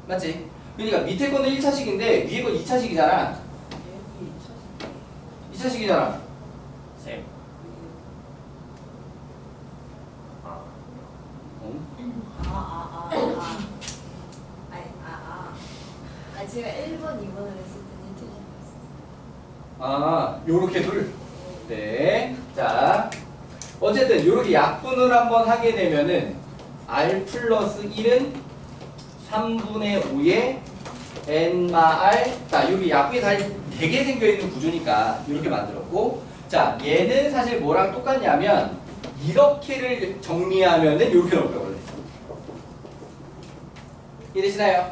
맞지? 그러니까 밑에 거는 1차식인데 위에 건 2차식이잖아. 2차식이잖아. 쌤. 아, 제가 1번, 2번을 했을 때는 틀렸어요. 아, 요렇게 둘. 네. 자, 어쨌든 요렇게 약분을 한번 하게 되면은 r 플러스 1은 3분의 5의 n마 r. 자, 여기 약분이 다 되게 생겨있는 구조니까 이렇게 만들었고, 자, 얘는 사실 뭐랑 똑같냐면 이렇게를 정리하면은 이렇게 나올 거야, 원래. 이해되시나요?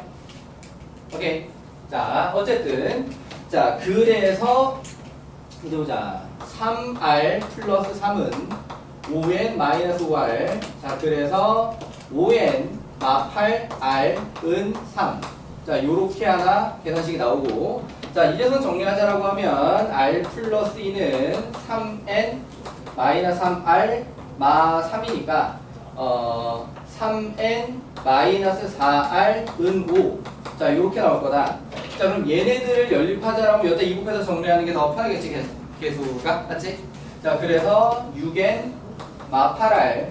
오케이. 자, 어쨌든 자, 그래서 이제 보자. 3r 플러스 3은 5n 마이너스 5r. 자, 그래서 5n 마 8r은 3. 자, 요렇게 하나 계산식이 나오고, 자, 이 녀석 정리하자라고 하면 r 플러스 2는 3n 마이너스 3r 마 3이니까 3n 마이너스 4r은 5. 자, 요렇게 나올 거다. 자, 그럼 얘네들을 연립하자라면 여기다 이곱해서 정리하는 게 더 편하겠지, 계수가? 맞지? 자, 그래서 6n 마 8r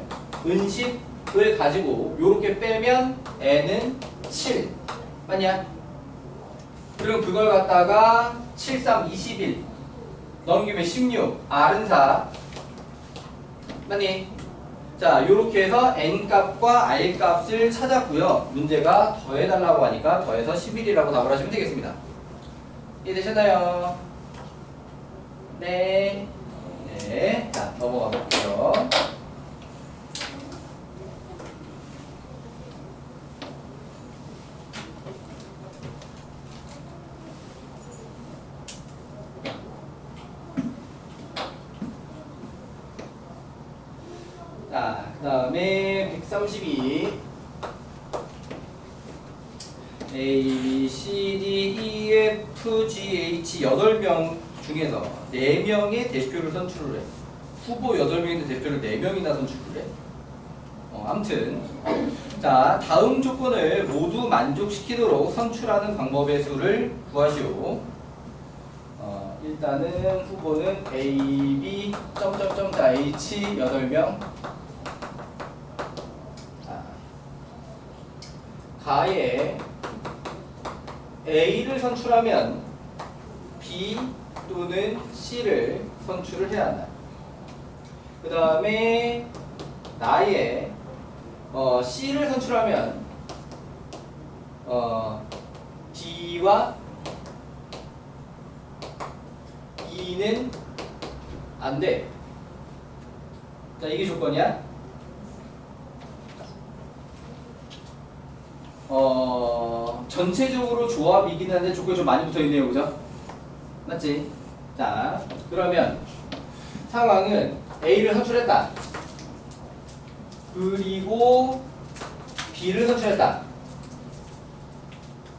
은 10을 가지고 요렇게 빼면 n은 7. 맞냐? 그럼 그걸 갖다가 7, 3, 21 넘기면 16, r은 4. 맞니? 자, 요렇게 해서 n값과 r값을 찾았고요. 문제가 더해달라고 하니까 더해서 11이라고 답을 하시면 되겠습니다. 이해되셨나요? 네. 네. 자, 넘어가 볼게요. 자, 그 다음에 132 A, B, C, D, E, F, G, H 8명 중에서 4명의 대표를 선출을 해. 후보 8명인데 대표를 4명이나 선출을 해. 아무튼 자, 다음 조건을 모두 만족시키도록 선출하는 방법의 수를 구하시오. 일단은 후보는 A, B, 점점점 H 8명. 가에 A를 선출하면 B 또는 C를 선출을 해야 한다. 그 다음에 나의 C를 선출하면 D와 E는 안 돼. 자, 이게 조건이야. 전체적으로 조합이긴 한데 조건이 좀 많이 붙어있네요. 그죠? 맞지? 자, 그러면 상황은 A를 선출했다. 그리고 B를 선출했다.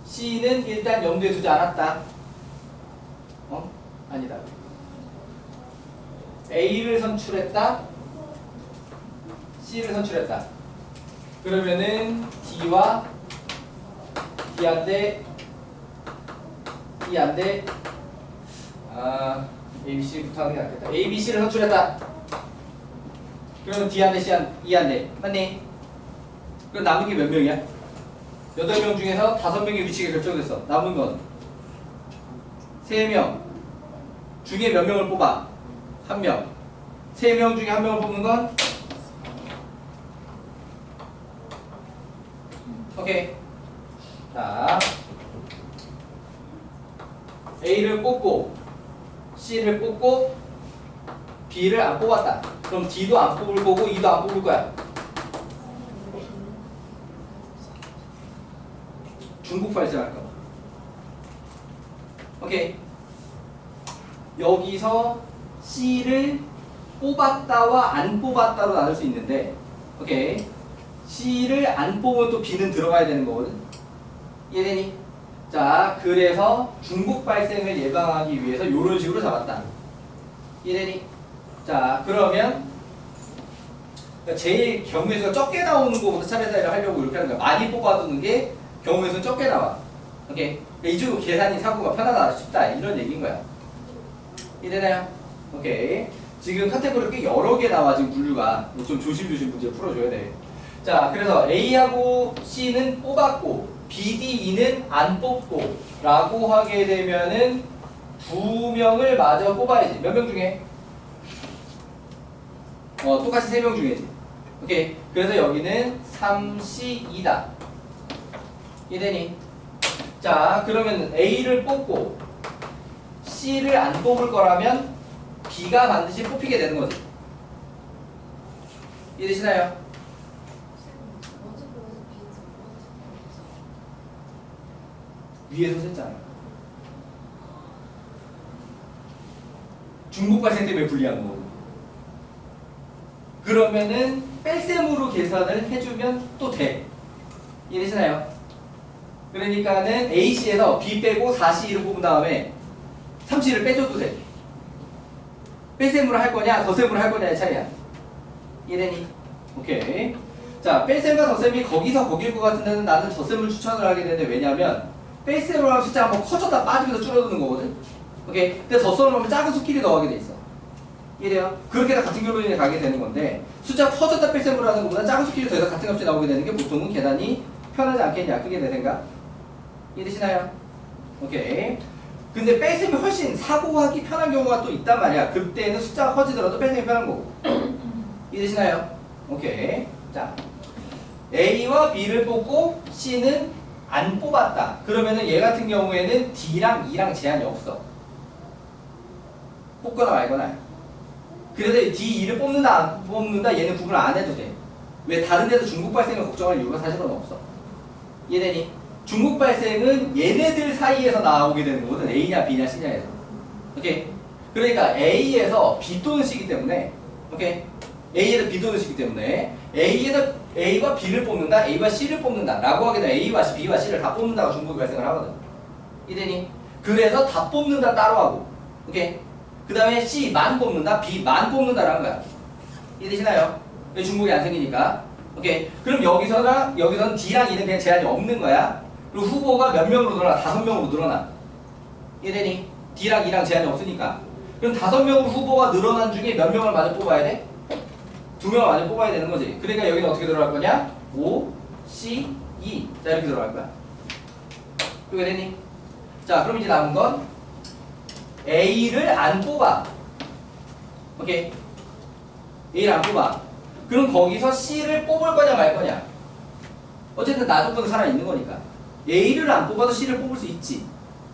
C는 일단 염두에 두지 않았다. 아니다. A를 선출했다. C를 선출했다. 그러면은 D와 D한테 A, B, C부터 하는 게 낫겠다. A, B, C를 선출했다. 그러면 D 한 대, C 한, E 한 대. 맞니? 그럼 남은 게 몇 명이야? 8명 중에서 5명의 위치가 결정됐어. 남은 건 3명 중에 몇 명을 뽑아? 1명. 3명 중에 1명을 뽑는 건? 오케이. 자, A를 뽑고 C를 뽑고 B를 안 뽑았다. 그럼 D도 안 뽑을 거고 E도 안 뽑을 거야. 중복 발생할 거. 오케이. 여기서 C를 뽑았다와 안 뽑았다로 나눌 수 있는데, 오케이. C를 안 뽑으면 또 B는 들어가야 되는 거거든. 이해되니? 자, 그래서 중복 발생을 예방하기 위해서 이런 식으로 잡았다. 이해되니? 자, 그러면 제일 경우의 수가 적게 나오는 것부터 차례차례를 하려고 이렇게 하는 거야. 많이 뽑아두는 게 경우의 수는 적게 나와. 오케이? 이쪽으로 계산이 사고가 편하다, 쉽다 이런 얘기인 거야. 이해되나요? 오케이. 지금 카테고리 꽤 여러 개 나와 지금 분류가. 좀 조심조심 문제 풀어줘야 돼. 자, 그래서 A하고 C는 뽑았고 B, D, E는 안 뽑고 라고 하게 되면은 2명을 마저 뽑아야지. 몇 명 중에? 똑같이 3명 중에지. 오케이. 그래서 여기는 3, C, E다. 이해되니? 자, 그러면 A를 뽑고 C를 안 뽑을 거라면 B가 반드시 뽑히게 되는 거지. 이해되시나요? 위에서 셌잖아요. 중복 발생 때문에 불리한 거거든요. 그러면은 뺄셈으로 계산을 해주면 또 돼. 이해되시나요? 그러니까는 A씨에서 B 빼고 4C를 뽑은 다음에 3C를 빼줘도 돼. 뺄셈으로 할 거냐 덧셈으로 할 거냐의 차이야. 이해되니? 오케이. 자, 뺄셈과 덧셈이 거기서 거길 것 같은 데는 나는 덧셈을 추천을 하게 되는데, 왜냐면 뺄셈으로 하면 숫자가 한번 커졌다 빠지면서 줄어드는 거거든. 오케이. 근데 덧셈을 하면 작은 수끼리 더하게 돼 있어. 이래요. 그렇게 해서 같은 결론에 가게 되는 건데, 숫자 커졌다 뺄셈으로 하는 것보다 작은 수끼리 더해서 같은 값이 나오게 되는 게 보통은 계산이 편하지 않겠냐. 그게 내 생각. 이해되시나요? 오케이. 근데 뺄셈이 훨씬 사고하기 편한 경우가 또 있단 말이야. 그때는 숫자가 커지더라도 뺄셈이 편한 거고. 이해되시나요? 오케이. 자, A와 B를 뽑고 C는 안 뽑았다. 그러면은 얘 같은 경우에는 D랑 E랑 제한이 없어. 뽑거나 말거나. 그래서 D, E를 뽑는다 안 뽑는다 얘는 구분 안 해도 돼. 왜? 다른 데도 중복 발생을 걱정할 이유가 사실은 없어. 이해되니? 중복 발생은 얘네들 사이에서 나오게 되는 거거든. A냐 B냐 C냐에서. 오케이? 그러니까 A에서 B 또는 C이기 때문에, 오케이? A에서 B 또는 C이기 때문에 A에서 A와 B를 뽑는다, A와 C를 뽑는다 라고 하게 되면 A와 B와 C를 다 뽑는다가 중복이 발생을 하거든. 이해되니? 그래서 다 뽑는다 따로 하고, 오케이? 그 다음에 C만 뽑는다, B만 뽑는다라는 거야. 이해되시나요? 중복이 안 생기니까. 오케이? 그럼 여기서는 D랑 E는 그냥 제한이 없는 거야. 그리고 후보가 몇 명으로 늘어나? 5명으로 늘어나. 이해되니? D랑 E랑 제한이 없으니까. 그럼 5명으로 후보가 늘어난 중에 몇 명을 마저 뽑아야 돼? 2명을 마저 뽑아야 되는 거지. 그러니까 여기는 어떻게 들어갈 거냐? O, C, E. 자, 이렇게 들어갈 거야. 이해되니? 자, 그럼 이제 남은 건 A를 안 뽑아. 오케이? A를 안 뽑아. 그럼 거기서 C를 뽑을 거냐 말 거냐? 어쨌든 나조건은 살아있는 거니까. A를 안 뽑아도 C를 뽑을 수 있지.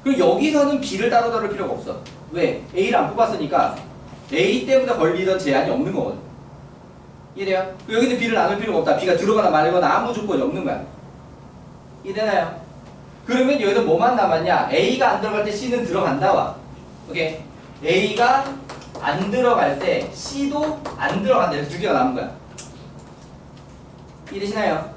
그럼 여기서는 B를 따로 다룰 필요가 없어. 왜? A를 안 뽑았으니까 A 때문에 걸리던 제한이 없는 거거든. 이해돼요? 여기는 B를 나눌 필요가 없다. B가 들어가나 말거나 아무 조건이 없는 거야. 이해되나요? 그러면 여기서 뭐만 남았냐? A가 안 들어갈 때 C는 들어간다 와. 오케이? A가 안 들어갈 때 C도 안 들어간다. 이렇게 두 개가 남은 거야. 이해되시나요?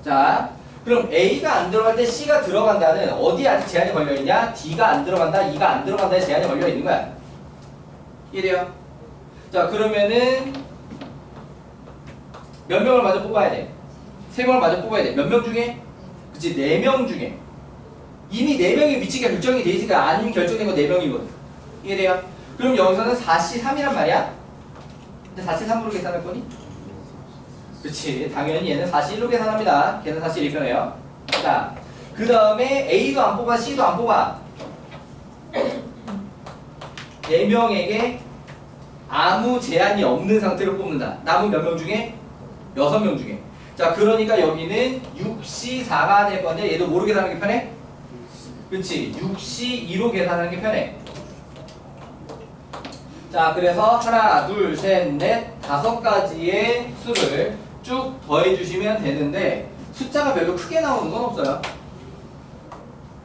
자, 그럼 A가 안 들어갈 때 C가 들어간다는 어디에 아직 제한이 걸려있냐? D가 안 들어간다, E가 안 들어간다에 제한이 걸려있는 거야. 이해돼요? 자, 그러면은 몇 명을 마저 뽑아야 돼? 3명을 마저 뽑아야 돼. 몇 명 중에? 그치, 4명 중에. 이미 4명의 위치가 결정이 돼 있으니까 안 결정된 거 4명이거든. 이해돼요? 그럼 여기서는 4C3이란 말이야? 근데 4C3으로 계산할 거니? 그치. 당연히 얘는 41로 계산합니다. 걔는 41이편해요. 자, 그 다음에 A도 안 뽑아, C도 안 뽑아. 4명에게 아무 제한이 없는 상태로 뽑는다. 남은 몇 명 중에? 6명 중에. 자, 그러니까 여기는 6C4가 될 건데 얘도 뭐로 계산하는 게 편해? 그치. 6C2로 계산하는 게 편해. 자, 그래서 하나, 둘, 셋, 넷, 5가지의 수를 쭉 더해주시면 되는데 숫자가 별로 크게 나오는 건 없어요.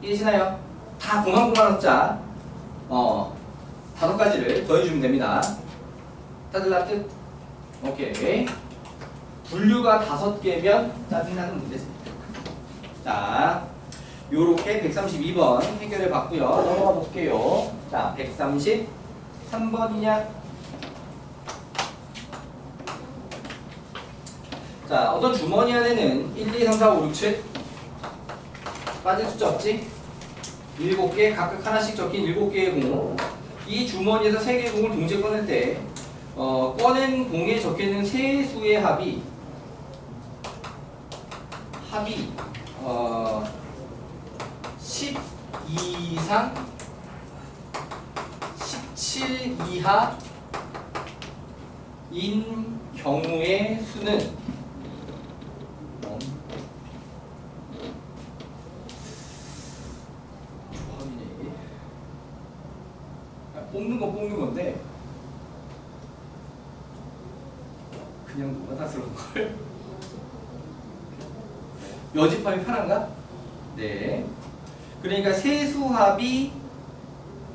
이해시나요? 다 고만고만한 숫자 5가지를 더해주면 됩니다. 다들 납득? 오케이. 분류가 5개면 짜증나는 문제지. 자, 요렇게 132번 해결해 봤고요. 넘어가 볼게요. 자, 133번이냐? 자, 어떤 주머니 안에는 1, 2, 3, 4, 5, 6, 7 빠진 숫자 없지? 7개, 각각 하나씩 적힌 7개의 공. 이 주머니에서 3개의 공을 동시에 꺼낼 때 꺼낸 공에 적혀있는 세 수의 합이 12 이상 17 이하인 경우의 수는 뽑는 건 뽑는 건데 그냥 노가다스러운 걸. 여집합이 편한가? 네. 그러니까 세수합이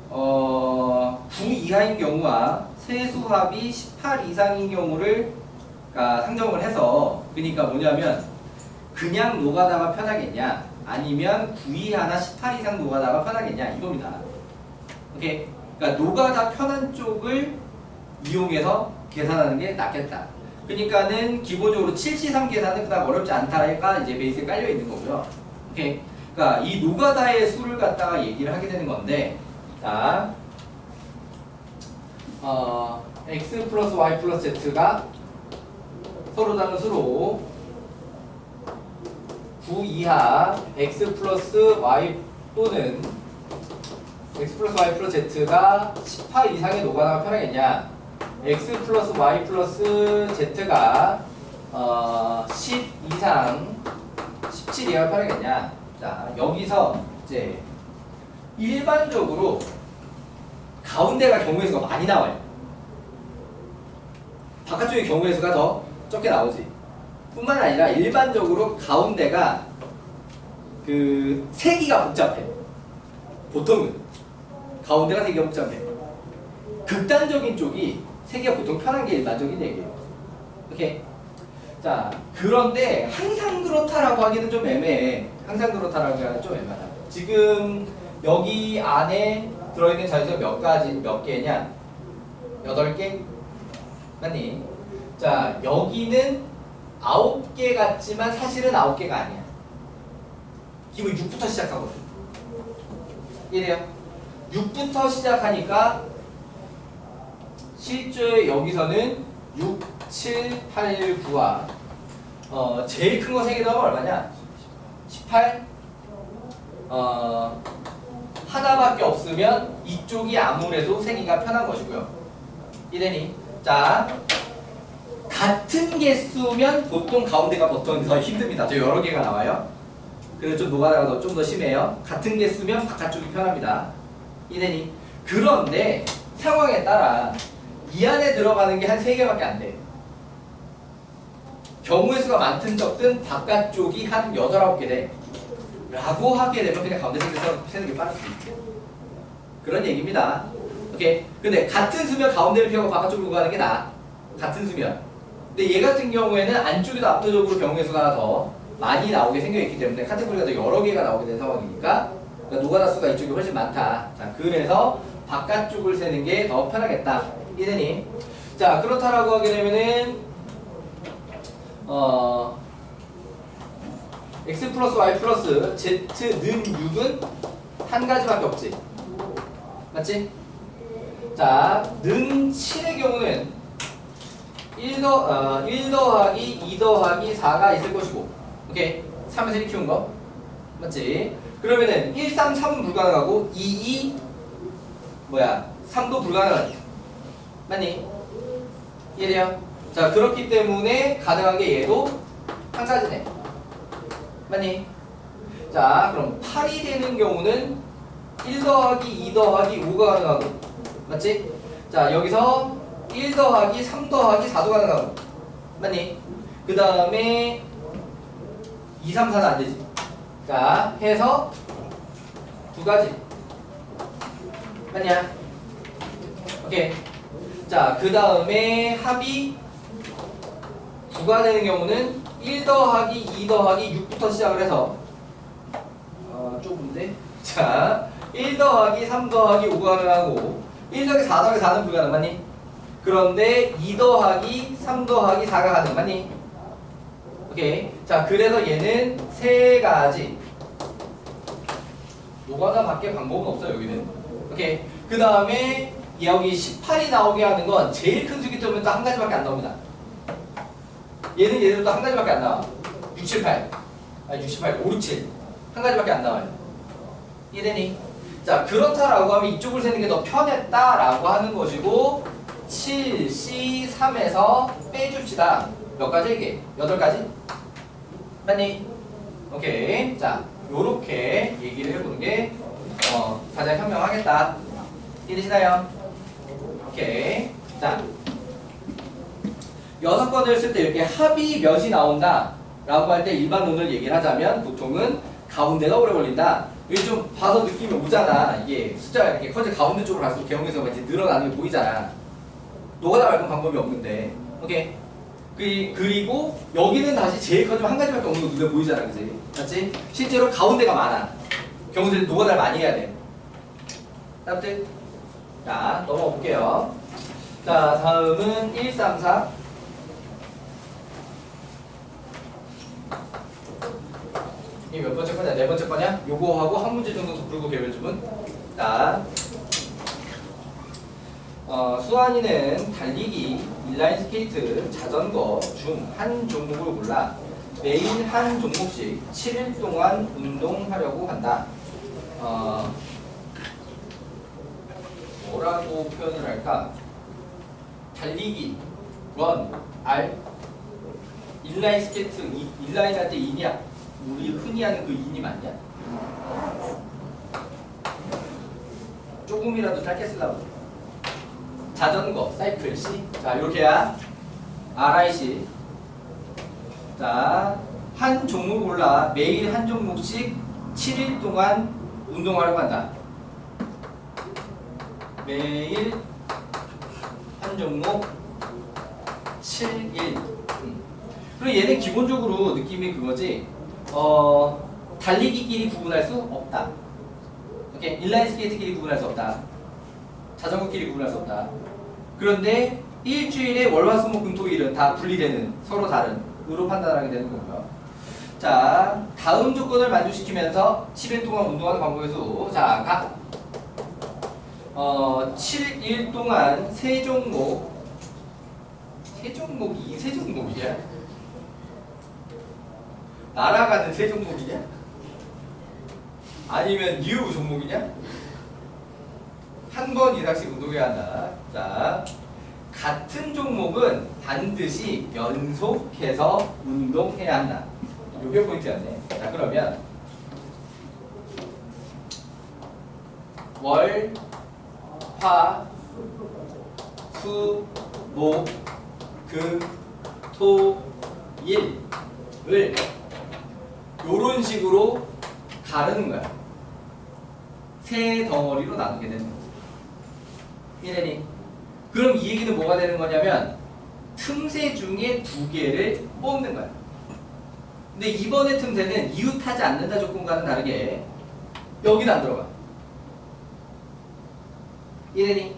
9 이하인 경우와 세수합이 18 이상인 경우를 상정을 해서, 그러니까 뭐냐면 그냥 노가다가 편하겠냐 아니면 9 이하나 18 이상 노가다가 편하겠냐 이겁니다. 오케이. 그러니까 노가다 편한 쪽을 이용해서 계산하는 게 낫겠다. 그러니까는 기본적으로 7C3 계산은 그다음 어렵지 않다가 이제 베이스에 깔려 있는 거고요. 오케이. 그러니까 이 노가다의 수를 갖다가 얘기를 하게 되는 건데, 자, x 플러스 y 플러스 z가 서로 다른 수로 9 이하 x 플러스 y 또는 x 플러스 y 플러스 z가 18 이상의 노가다가 편하겠냐? x 플러스 y 플러스 z가 10 이상 17 이하가 편하겠냐? 자, 여기서 이제 일반적으로 가운데가 경우의 수가 많이 나와요. 바깥쪽의 경우의 수가 더 적게 나오지. 뿐만 아니라 일반적으로 가운데가 그 세기가 복잡해. 보통은 가운데가 세기가 복잡해. 극단적인 쪽이 세기가 보통 편한 게 일반적인 얘기예요. 오케이. 자, 그런데 항상 그렇다라고 하기는 좀 애매해. 항상 그렇다라고 하기는 좀 애매하다. 지금 여기 안에 들어있는 자리수가 몇 개냐? 8개? 맞니? 자, 여기는 9개 같지만 사실은 9개가 아니야. 기본 6부터 시작하거든. 이래요. 6부터 시작하니까 실제 여기서는 6, 7, 8, 9와 제일 큰 거 3개 더하면 얼마냐? 18? 하나밖에 없으면 이쪽이 아무래도 세기가 편한 것이고요. 이래니? 자, 같은 개수면 보통 가운데가 보통 더 힘듭니다. 저 여러 개가 나와요. 그래서 좀 노가다가 좀 더 심해요. 같은 개수면 바깥쪽이 편합니다. 이래니? 그런데 상황에 따라 이 안에 들어가는 게 한 3개밖에 안 돼. 경우의 수가 많든 적든 바깥쪽이 한 8, 9개 돼. 라고 하게 되면 그냥 가운데 세는 게 빠를 수 있죠. 그런 얘기입니다. 오케이. 근데 같은 수면 가운데를 피하고 바깥쪽으로 가는 게 나아. 같은 수면. 근데 얘 같은 경우에는 안쪽이 더 압도적으로 경우의 수가 더 많이 나오게 생겨있기 때문에 카테고리가 더 여러 개가 나오게 된 상황이니까, 그러니까 노가다 수가 이쪽이 훨씬 많다. 자, 그래서 바깥쪽을 세는 게 더 편하겠다. 이해되니? 자, 그렇다라고 하게 되면은 x 플러스 y 플러스 z는 6은 한 가지밖에 없지. 맞지? 자, 는 7의 경우는 1 더하기 2 더하기 4가 있을 것이고, 오케이? 3에서 1 키운 거 맞지? 그러면은 1, 3, 3은 불가능하고 2, 3도 불가능하지. 맞니? 이해돼요? 자, 그렇기 때문에 가능하게 얘도 한 가지네. 맞니? 자, 그럼 8이 되는 경우는 1 더하기 2 더하기 5가 가능하고, 맞지? 자, 여기서 1 더하기 3 더하기 4도 가능하고, 맞니? 그 다음에 2, 3, 4는 안 되지. 자, 해서 두 가지. 맞냐? 오케이. 자, 그 다음에 합이 9가 되는 경우는 1 더하기 2 더하기 6부터 시작을 해서 좁은데? 자, 1 더하기 3 더하기 5가 가능하고 1 더하기 4 더하기 4는 불가능, 맞니? 그런데 2 더하기 3 더하기 4가 가능, 맞니? 오케이. 자, 그래서 얘는 세 가지. 노가다 밖에 방법은 없어요, 여기는. 오케이. 그 다음에 여기 18이 나오게 하는 건 제일 큰 수기 때문에 또 한 가지밖에 안 나옵니다. 얘는 얘대로 또 한 가지밖에 안 나와. 6, 7, 8. 아니, 6, 7, 8. 5, 6, 7. 한 가지밖에 안 나와요. 이해되니? 자, 그렇다라고 하면 이쪽을 세는 게 더 편했다라고 하는 것이고, 7, C, 3에서 빼줍시다. 몇 가지 이게? 8가지? 맞니? 오케이. 자, 요렇게 얘기를 해보는 게 가장 현명하겠다. 이해되시나요? 오케이. 자, 6번을 쓸 때 이렇게 합이 몇이 나온다 라고 할 때 일반론을 얘기를 하자면 보통은 가운데가 오래 걸린다. 이게 좀 봐서 느낌이 오잖아. 이게 숫자가 이렇게 커져 가운데 쪽으로 갈수록 개형에서 이제 늘어나는 게 보이잖아. 노가다 말고 방법이 없는데. 오케이. 그리고 여기는 다시 제일 커지면 한 가지밖에 없는 거 눈에 보이잖아. 그치? 맞지? 실제로 가운데가 많아. 경우들이 노가다를 많이 해야 돼. 따뜻? 자, 넘어가 볼게요. 자, 다음은 1, 3, 4. 이 몇 번째 거냐? 네 번째 거냐? 요거하고 한 문제 정도 더 풀고 개별 주문. 자, 수환이는 달리기, 인라인 스케이트, 자전거 중 한 종목을 골라 매일 한 종목씩 7일 동안 운동하려고 한다. 뭐라고 표현을 할까? 달리기, 런, R, 인라인 스케이트, 인라인 할 때 인이야. 우리 흔히 하는 그 인이 맞냐? 조금이라도 짧게 쓰려고. 자전거, 사이클, C. 자, 이렇게야. RIC. 자, 한 종목 골라 매일 한 종목씩 7일 동안 운동하려고 한다. 매일 한 종목 7일. 그리고 얘는 기본적으로 느낌이 그거지. 달리기끼리 구분할 수 없다. 오케이? 인라인 스케이트끼리 구분할 수 없다. 자전거끼리 구분할 수 없다. 그런데 일주일에 월화수목금토일은 다 분리되는 서로 다른 으로 판단하게 되는 거고요. 자, 다음 조건을 만족시키면서 7일 동안 운동하는 방법의 수. 자, 각 7일 동안 세 종목이 세 종목이야? 날아가는 세 종목이냐? 아니면 뉴 종목이냐? 한 번 이상씩 운동해야 한다. 자, 같은 종목은 반드시 연속해서 운동해야 한다. 이게 포인트였네. 자, 그러면 월, 화, 수, 목, 금, 토, 일을 요런 식으로 가르는 거야. 세 덩어리로 나누게 되는 거지. 이래니? 그럼 이 얘기는 뭐가 되는 거냐면 틈새 중에 두 개를 뽑는 거야. 근데 이번의 틈새는 이웃하지 않는다 조건과는 다르게 여기는 안 들어가. 이래니?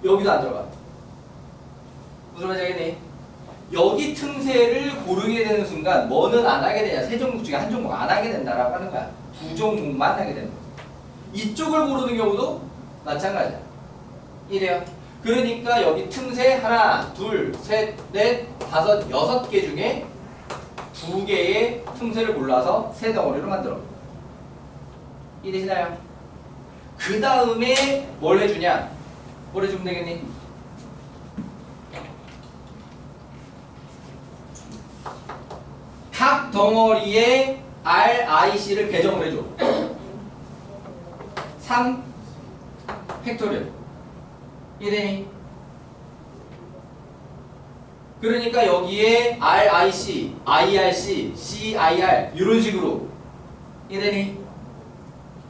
여기도 안 들어가. 무슨 말인지 알겠니? 여기 틈새를 고르게 되는 순간 뭐는 안 하게 되냐? 세 종목 중에 한 종목 안 하게 된다라고 하는 거야. 두 종목만 하게 되는 거야. 이쪽을 고르는 경우도 마찬가지야. 이래요. 그러니까 여기 틈새 하나, 둘, 셋, 넷, 다섯, 6개 중에 2개의 틈새를 골라서 새 덩어리로 만들어. 이해되시나요? 그 다음에 뭘 해주냐? 뭘 해주면 되겠니? 각 덩어리에 RIC를 배정을 해줘. 3 팩토리얼. 이해되니? 그러니까 여기에 RIC, IRC, CIR 이런 식으로. 이해되니?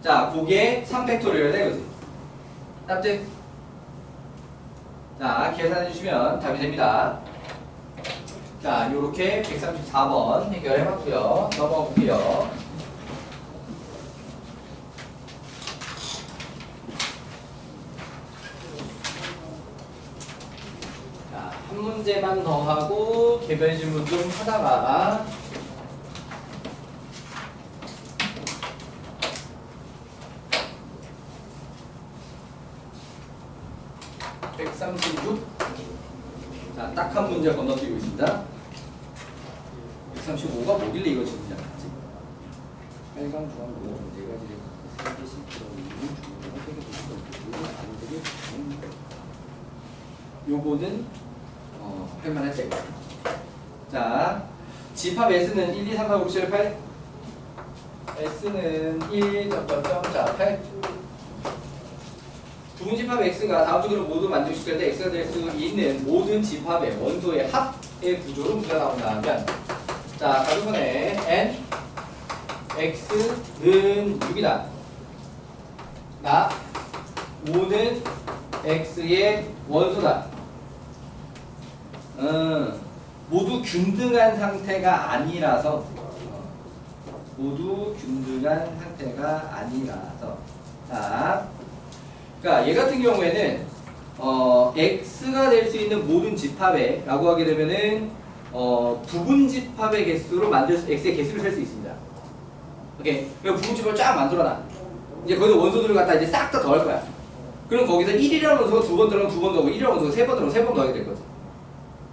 자, 그게 3팩토리얼이다 이거지. 납득? 자, 계산해 주시면 답이 됩니다. 자, 요렇게 134번 해결해 봤고요. 넘어가 볼게요. 자, 한 문제만 더 하고 개별 질문 좀 하다가 136. 자, 딱 한 문제 건너뛰고 있습니다. 135가 뭐길래 이거 지금 시작하지? 8강 중앙 뭐 4가지 3개씩 들어있는 중앙 3개 요거는 할만하지 이거. 자, 집합 S는 1, 2, 3, 4, 5, 6, 7, 8. S는 1, 자, 8. 부분집합 X가 다음 주 그럼 모두 만족시킬 때 X가 될 수 있는 모든 집합의 원소의 합의 구조로 문제가 나온다 하면, 자, 가주선에 N X는 6이다. 나 5는 X의 원소다. 모두 균등한 상태가 아니라서, 모두 균등한 상태가 아니라서. 자, 그러니까 얘 같은 경우에는 X가 될 수 있는 모든 집합에 라고 하게 되면은 부분 집합의 개수로 만들 수, X의 개수를 셀 수 있습니다. 오케이. 그럼 부분 집합을 쫙 만들어놔. 이제 거기서 원소들을 갖다 이제 싹 다 더할 거야. 그럼 거기서 1이라는 원소가 2번 들어가면 2번 더하고 1이라는 원소가 3번 들어가면 3번 더하게 될 거지.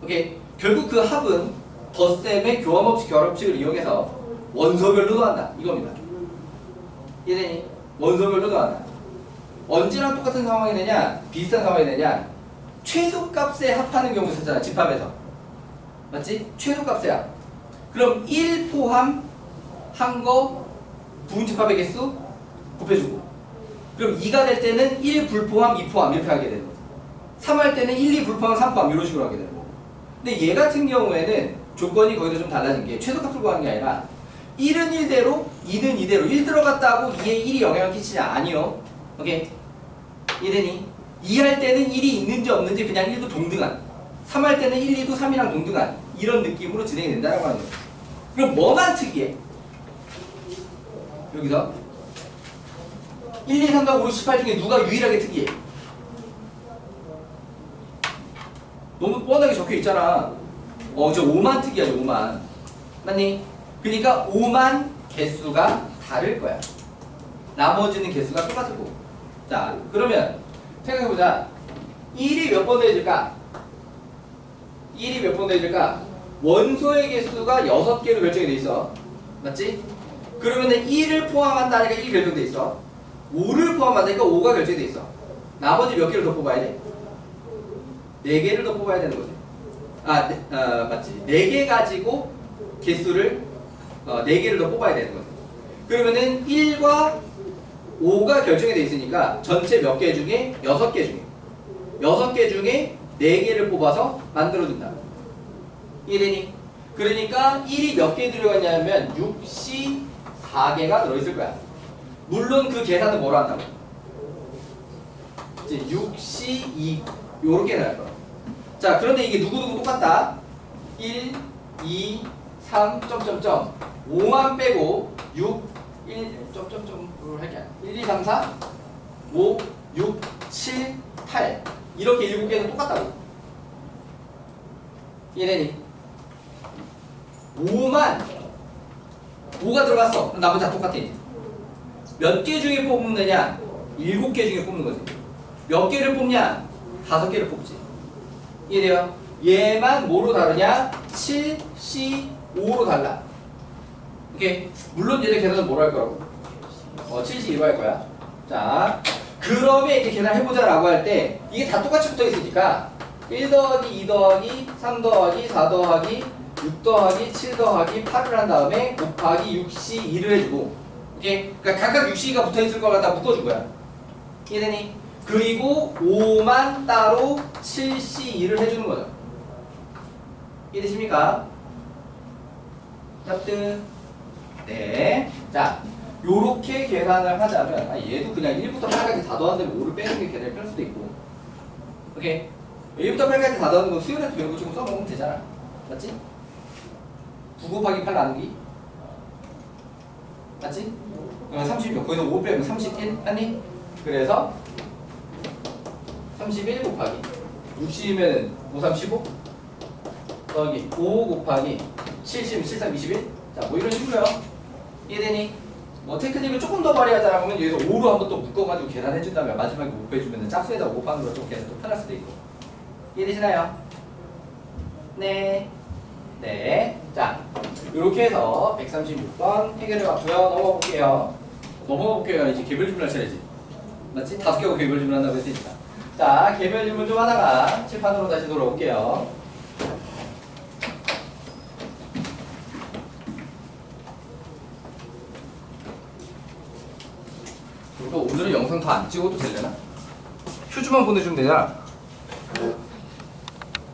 오케이. 결국 그 합은 덧셈의 교환법칙, 결합법칙을 이용해서 원소별로 더한다. 이겁니다. 이해되니? 원소별로 더한다. 언제랑 똑같은 상황이 되냐? 비슷한 상황이 되냐? 최소값에 합하는 경우 있었잖아. 집합에서. 맞지? 최소값에야. 그럼 1 포함 한 거 부분집합의 개수 곱해주고, 그럼 2가 될 때는 1 불포함 2 포함 이렇게 하게 되는 거지. 3 할 때는 1, 2 불포함 3 포함 이런 식으로 하게 되는 거고. 근데 얘 같은 경우에는 조건이 거기서 좀 달라진 게 최소값을 구하는 게 아니라 1은 1대로 2는 2대로 1 들어갔다고 2에 1이 영향을 끼치냐? 아니요. 오케이. 이해되니? 2 할 때는 1이 있는지 없는지 그냥 1도 동등한, 3 할 때는 1, 2도 3이랑 동등한 이런 느낌으로 진행이 된다고 하는 거예요. 그럼 뭐만 특이해? 여기서 1, 2, 3, 4, 5, 6, 18 중에 누가 유일하게 특이해? 너무 뻔하게 적혀 있잖아. 저 5만 특이하죠. 5만. 맞니? 그러니까 5만 개수가 다를 거야. 나머지는 개수가 똑같을 거고. 자, 그러면 생각해보자. 1이 몇 번 더해질까? 1이 몇 번 더해질까? 원소의 개수가 6개로 결정이 돼 있어. 맞지? 그러면은 1을 포함한다니까 1이 결정돼 있어. 5를 포함한다니까 5가 결정돼 있어. 나머지 몇 개를 더 뽑아야 돼? 4개를 더 뽑아야 되는 거지. 맞지? 4개 가지고 개수를 4개를 더 뽑아야 되는 거지. 그러면은 1과 5가 결정이 돼 있으니까 전체 몇 개 중에 6개 중에 4개를 뽑아서 만들어준다. 이해되니? 그러니까 1이 몇 개 들어갔냐면 6C 4개가 들어있을 거야. 물론 그 계산은 뭐로 한다고? 이제 6C 2 요렇게 나갈 거야. 자, 그런데 이게 누구누구 똑같다. 1, 2, 3, 5만 빼고 6, 1, 점점점으로 할게 아니야. 1, 2, 3, 4, 5, 6, 7, 8 이렇게 7개는 똑같다고. 이해되니? 5가 들어갔어. 그럼 나머지 다 똑같아. 몇 개 중에 뽑으면 되냐? 7개 중에 뽑는 거지. 몇 개를 뽑냐? 5개를 뽑지. 이해돼요? 얘만 뭐로 다르냐? 7C5로 달라. 오케이. 물론 얘네 계산은 뭐로 할 거라고? 7C2로 할 거야. 자, 그러면 이제 계산해보자 라고 할 때 이게 다 똑같이 붙어 있으니까 1 더하기 2 더하기 3 더하기 4 더하기 6 더하기 7 더하기 8을 한 다음에 곱하기 6C2를 해주고, 오케이? 그러니까 각각 6C가 붙어 있을 걸 갖다 묶어준 거야. 이해되니? 그리고 5만 따로 7C2를 해주는 거죠. 이해되십니까? 답들. 네. 자, 요렇게 계산을 하자면, 얘도 그냥 1부터 8까지 다 더한 다음에 5를 빼는 게 계산이 편할 수도 있고. 오케이? 1부터 8까지 다 더하는 거 수열에서 배운 거 조금 써먹으면 되잖아. 맞지? 9 곱하기 8 나누기. 맞지? 그러면 36. 거기서 5 빼면 31. 맞니? 그래서 31 곱하기 60이면 5, 3, 15 더하기 5 곱하기 70, 7, 3, 21. 자, 뭐 이런 식으로요. 이해되니? 뭐 테크닉을 조금 더 발휘하자라고 하면 여기서 5로 한번 또 묶어가지고 계산해준 다음에 마지막에 5 빼주면 짝수에다 5 곱하는 거 좀 계산 좀 편할 수도 있고. 이해되시나요? 네. 네. 자, 이렇게 해서 136번 해결해 봤고요. 넘어가 볼게요. 넘어가 볼게요. 이제 개별 질문할 차례지. 맞지? 5개하고 개별 질문 한다고 했으니까. 자, 개별 질문 좀 하다가 칠판으로 다시 돌아올게요. 그리고 오늘은 영상 더 안 찍어도 되려나? 휴즈만 보내주면 되잖아.